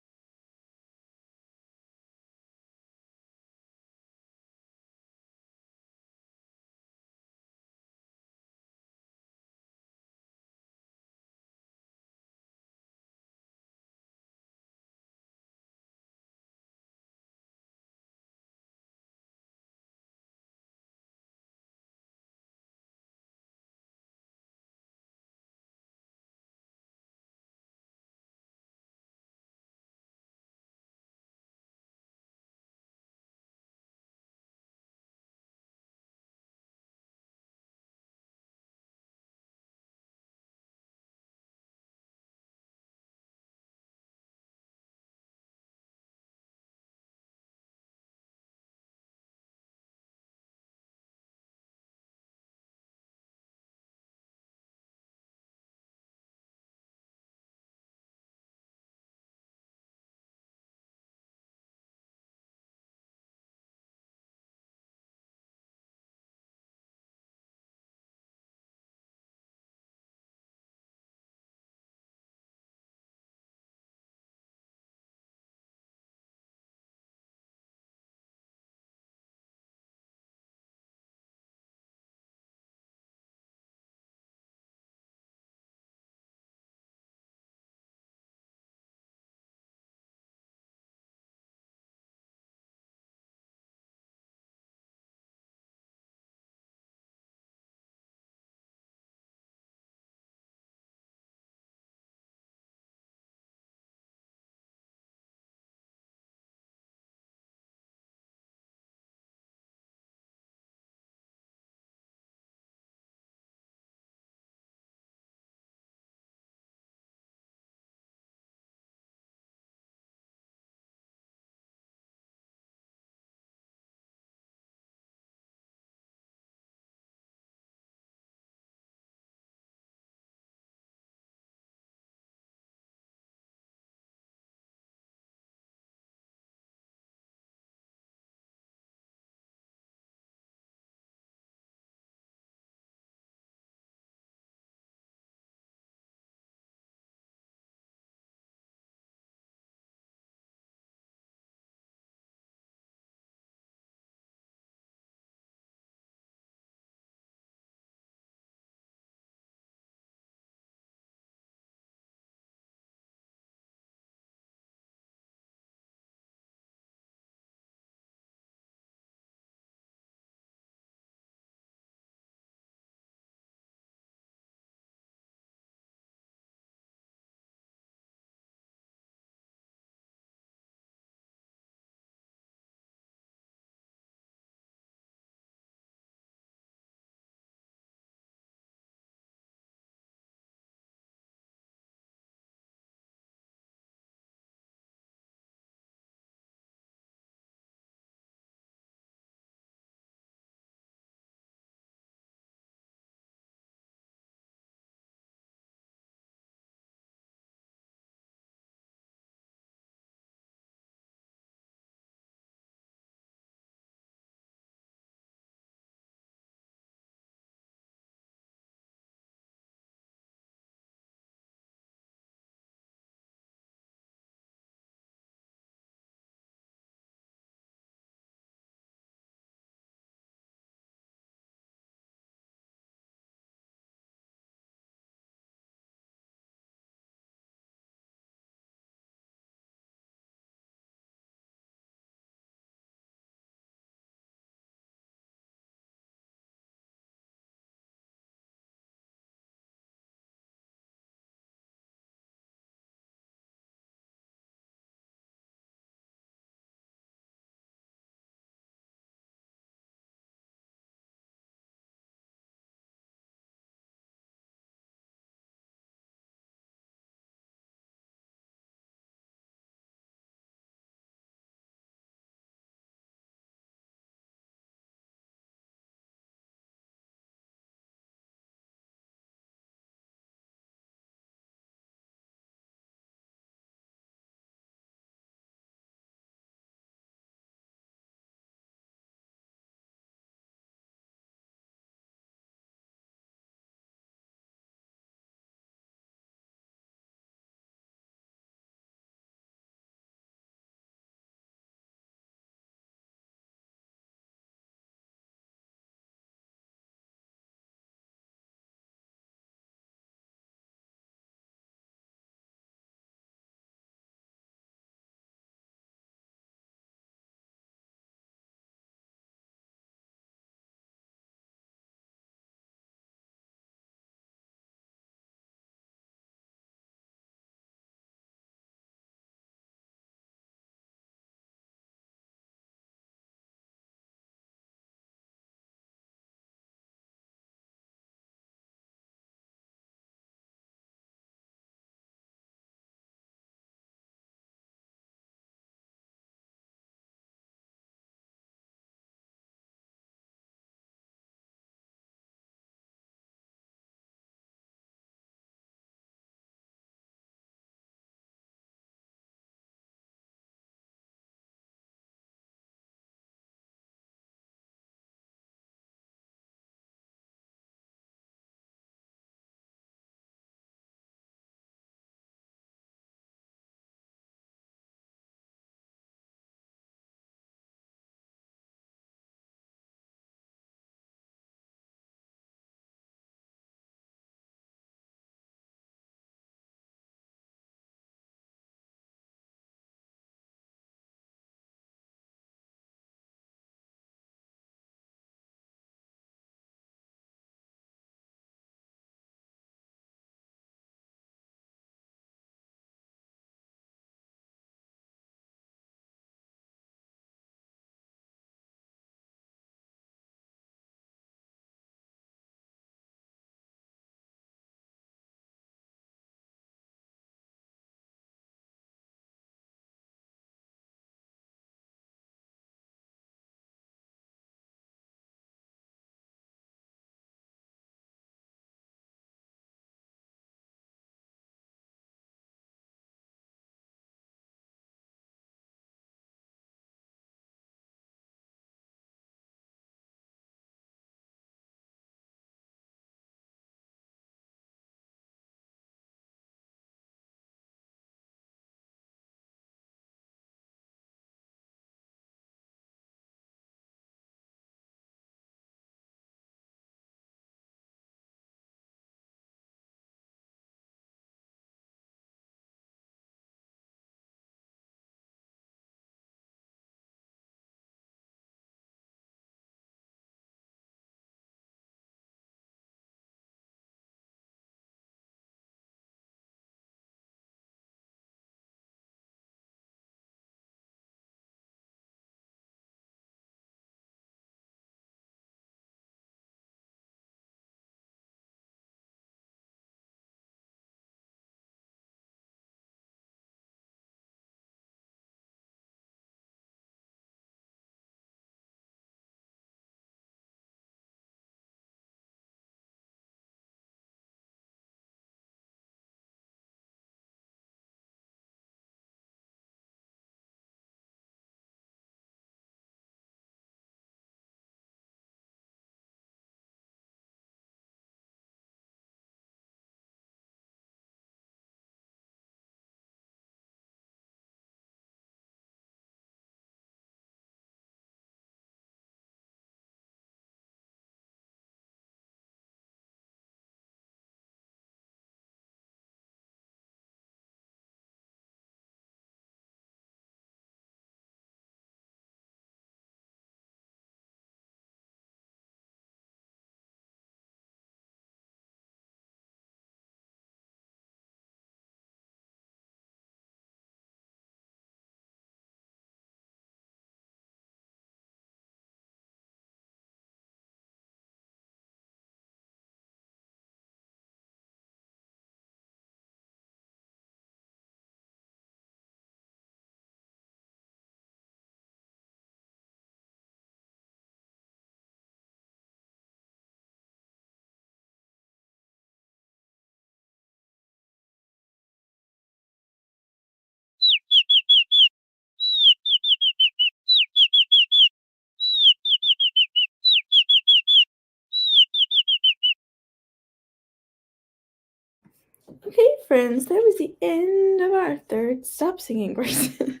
Okay, friends, that was the end of our third. Stop singing, Grayson.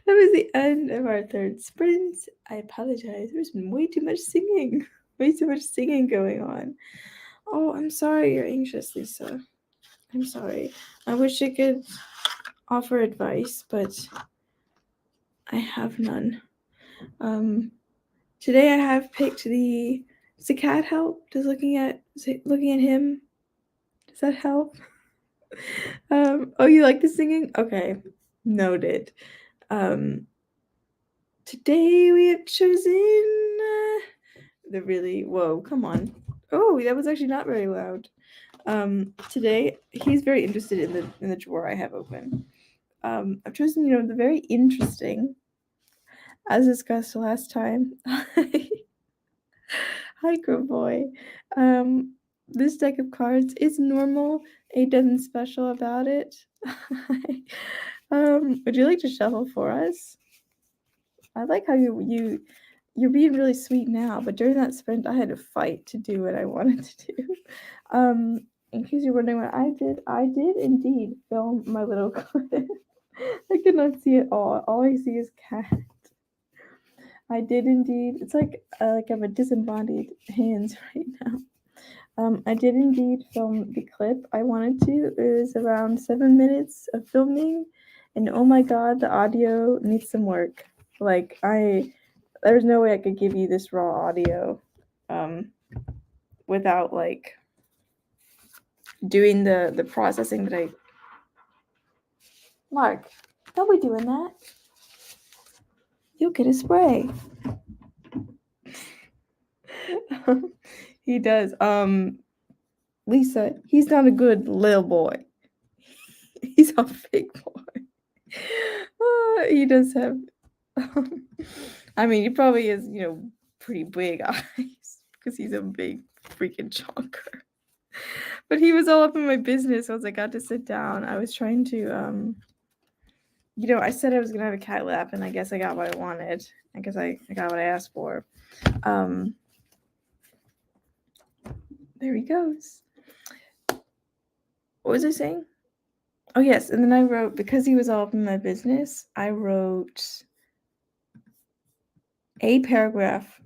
That was the end of our third sprint. I apologize. There's been way too much singing. Way too much singing going on. Oh, I'm sorry you're anxious, Lisa. I'm sorry. I wish I could offer advice, but I have none. Today I have picked the. Does the cat help? Does looking at him? Does that help? Oh, you like the singing? Okay, noted. Today we have chosen the really. Whoa, come on. Oh, that was actually not very loud. Today he's very interested in the drawer I have open. I've chosen, the very interesting, as discussed last time. Hi, good boy. This deck of cards is normal. Ain't nothing special about it. Would you like to shuffle for us? I like how you're being really sweet now, but during that sprint, I had to fight to do what I wanted to do. In case you're wondering what I did indeed film my little clip. I cannot see it all. All I see is cat. I did indeed. It's like I have a disembodied hands right now. I did indeed film the clip I wanted to. It was around 7 minutes of filming, and oh my god, the audio needs some work. Like there's no way I could give you this raw audio, without like doing the processing that I. Mark, don't be doing that. You'll get a spray. He does. Lisa, he's not a good little boy. He's a big boy. He does have. I mean, he probably is, pretty big eyes because he's a big freaking chonker. But he was all up in my business once I got to sit down. I was trying to, I said I was gonna have a cat lap, and I guess I got what I wanted. I guess I got what I asked for. There he goes. What was I saying? Oh, yes. And then I wrote, because he was all up in my business, I wrote a paragraph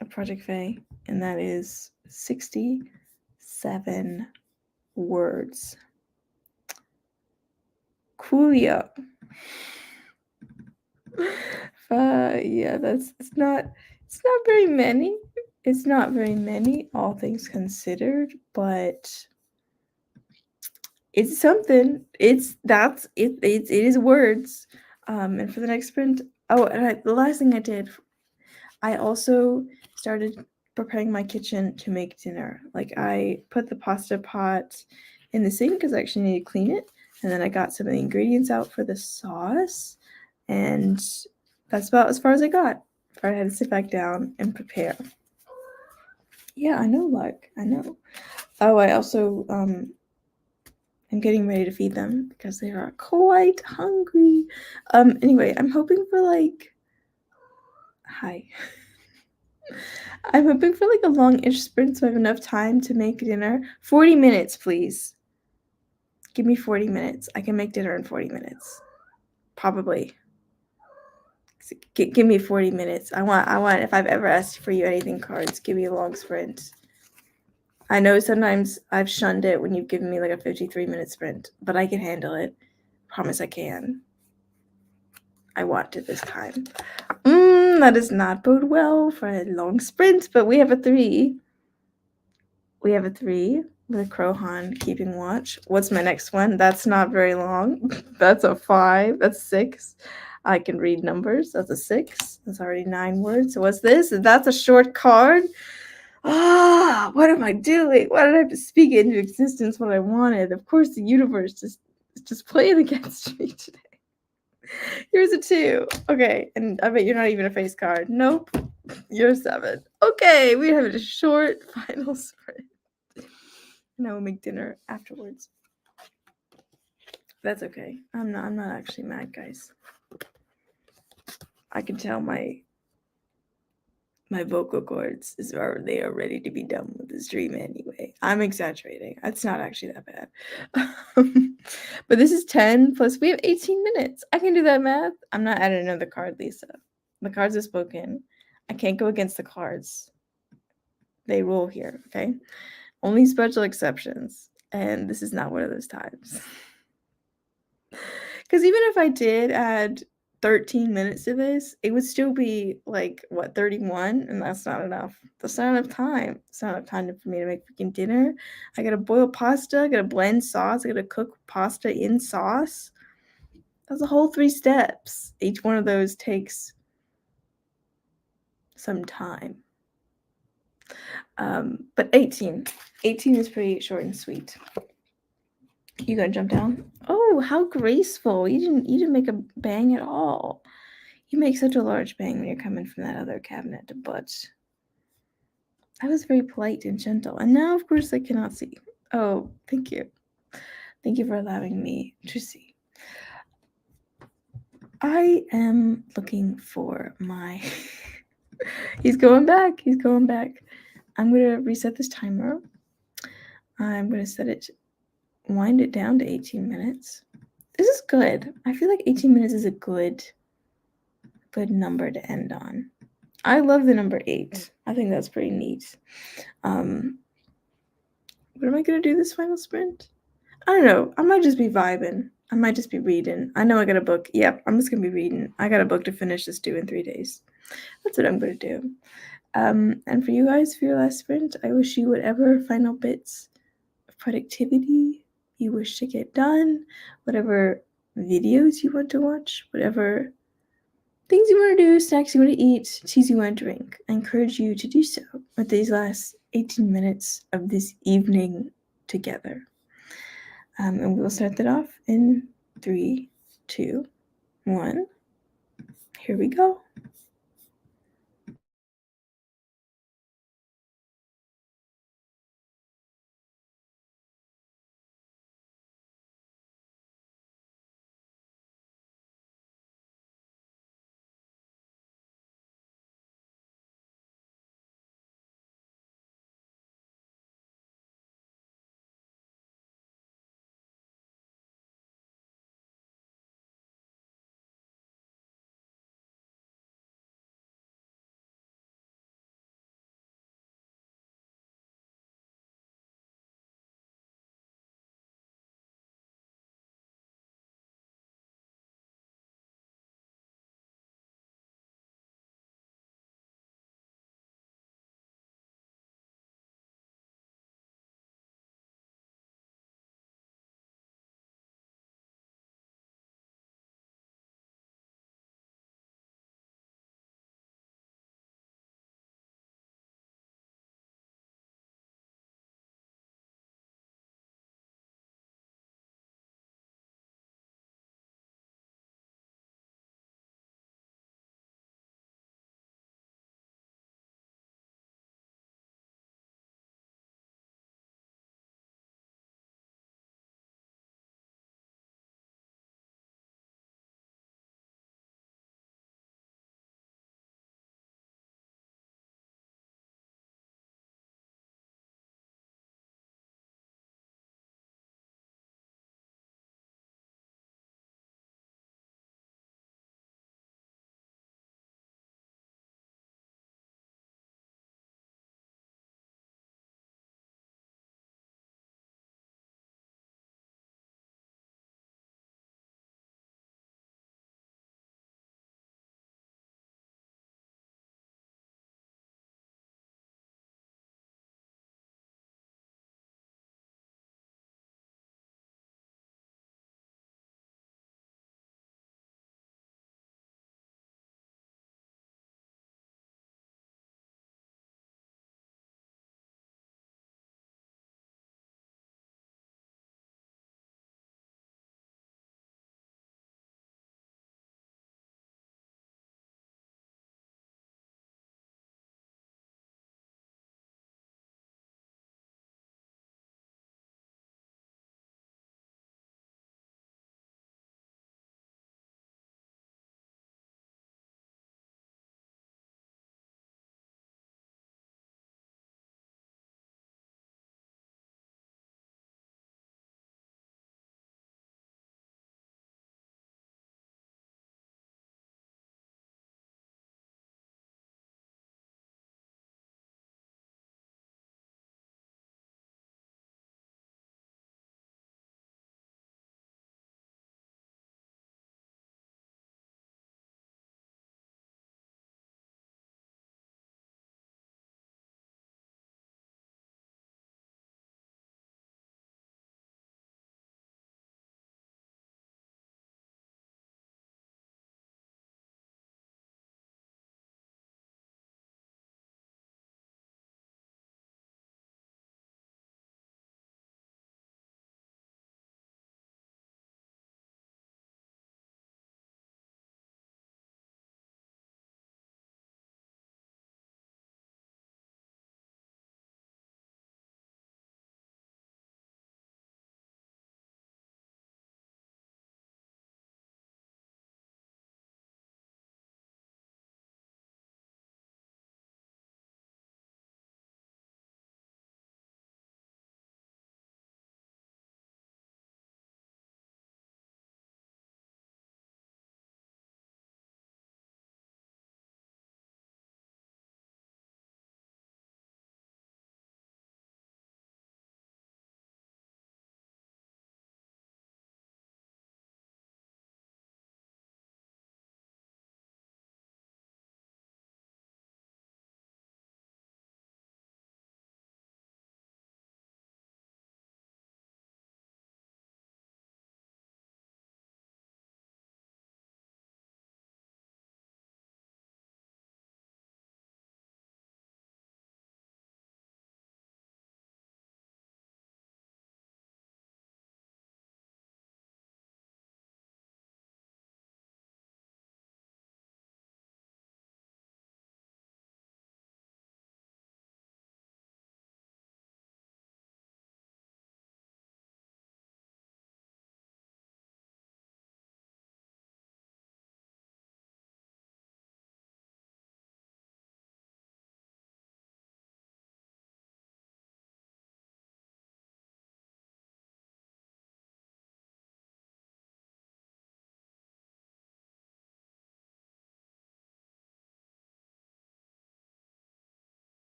of Project Faye, and that is 67 words. Coolio. Yeah, it's not very many. It's not very many, all things considered, but it's something. It is words. And for the next sprint, the last thing I did, I also started preparing my kitchen to make dinner. Like I put the pasta pot in the sink because I actually need to clean it, and then I got some of the ingredients out for the sauce, and that's about as far as I got. I had to sit back down and prepare. Yeah, I know, Luck. I know. Oh, I also am getting ready to feed them because they are quite hungry. Anyway, I'm hoping for hi. I'm hoping for a long-ish sprint so I have enough time to make dinner. 40 minutes, please. Give me 40 minutes. I can make dinner in 40 minutes. Probably. Give me 40 minutes. I want, if I've ever asked for you anything, cards, give me a long sprint. I know sometimes I've shunned it when you've given me a 53-minute sprint, but I can handle it. Promise I can. I want to this time. That does not bode well for a long sprint, but we have a 3. We have a 3 with Crohan keeping watch. What's my next one? That's not very long. That's a 5. That's 6. I can read numbers. That's a 6. That's already 9 words. So what's this? That's a short card. What am I doing? Why did I have to speak it into existence what I wanted? Of course, the universe just playing against me today. Here's a 2. Okay, and I bet you're not even a face card. Nope. You're a 7. Okay, we're having a short final sprint. And I will make dinner afterwards. That's okay. I'm not actually mad, guys. I can tell my my vocal cords they are ready to be done with the stream anyway. I'm exaggerating. It's not actually that bad. But this is 10 plus we have 18 minutes. I can do that math. I'm not adding another card, Lisa. The cards are spoken. I can't go against the cards. They rule here, okay? Only special exceptions. And this is not one of those times. Because even if I did add 13 minutes to this, it would still be like, what, 31? And that's not enough. That's not enough time. It's not enough time for me to make freaking dinner. I gotta boil pasta, I gotta blend sauce, I gotta cook pasta in sauce. That's a whole 3 steps. Each one of those takes some time. But 18. 18 is pretty short and sweet. You gonna jump down? Oh, how graceful. You didn't make a bang at all. You make such a large bang when you're coming from that other cabinet, but I was very polite and gentle. And now, of course, I cannot see. Oh, thank you. Thank you for allowing me to see. I am looking for my... He's going back. He's going back. I'm going to reset this timer. I'm going to set it, wind it down to 18 minutes. This is good. I feel like 18 minutes is a good number to end on. I love the number 8. I think that's pretty neat. What am I going to do this final sprint? I don't know. I might just be vibing. I might just be reading. I know I got a book. Yep, I'm just going to be reading. I got a book to finish this due in 3 days. That's what I'm going to do. And for you guys, for your last sprint, I wish you whatever final bits of productivity you wish to get done, whatever videos you want to watch, whatever things you want to do, snacks you want to eat, teas you want to drink. I encourage you to do so with these last 18 minutes of this evening together. And we'll start that off in 3, 2, 1. Here we go.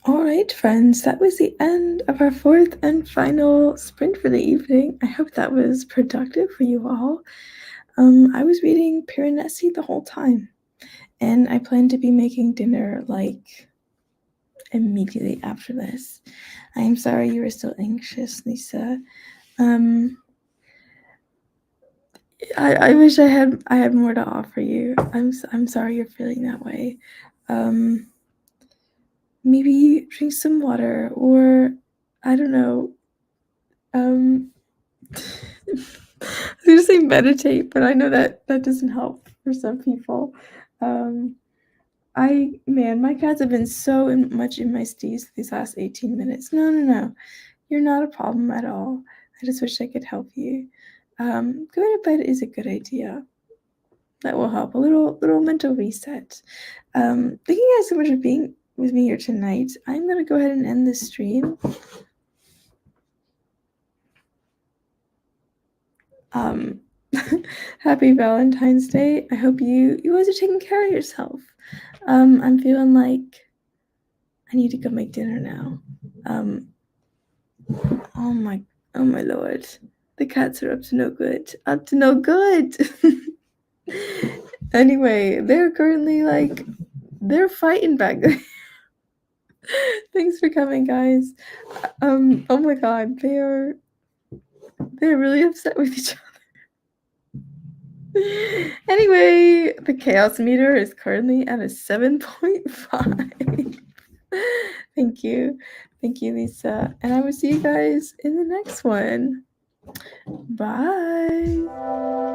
All right, friends, that was the end of our fourth and final sprint for the evening. I hope that was productive for you all. I was reading Piranesi the whole time, and I plan to be making dinner like immediately after this. I am sorry you were still anxious, Lisa. Um, I wish I had more to offer you. I'm sorry you're feeling that way. Maybe drink some water, or I don't know. I was gonna say meditate, but I know that that doesn't help for some people. Um, my cats have been so much in my steez these last 18 minutes. No. You're not a problem at all. I just wish I could help you. Going to bed is a good idea. That will help. A little mental reset. Thank you guys so much for being with me here tonight. I'm gonna go ahead and end this stream. Happy Valentine's Day. I hope you guys are taking care of yourself. I'm feeling like I need to go make dinner now. Oh my lord. The cats are up to no good. Up to no good. Anyway, they're currently like they're fighting back there. Thanks for coming, guys. Oh my god, they're really upset with each other. Anyway, the chaos meter is currently at a 7.5. Thank you, Lisa, and I will see you guys in the next one. Bye.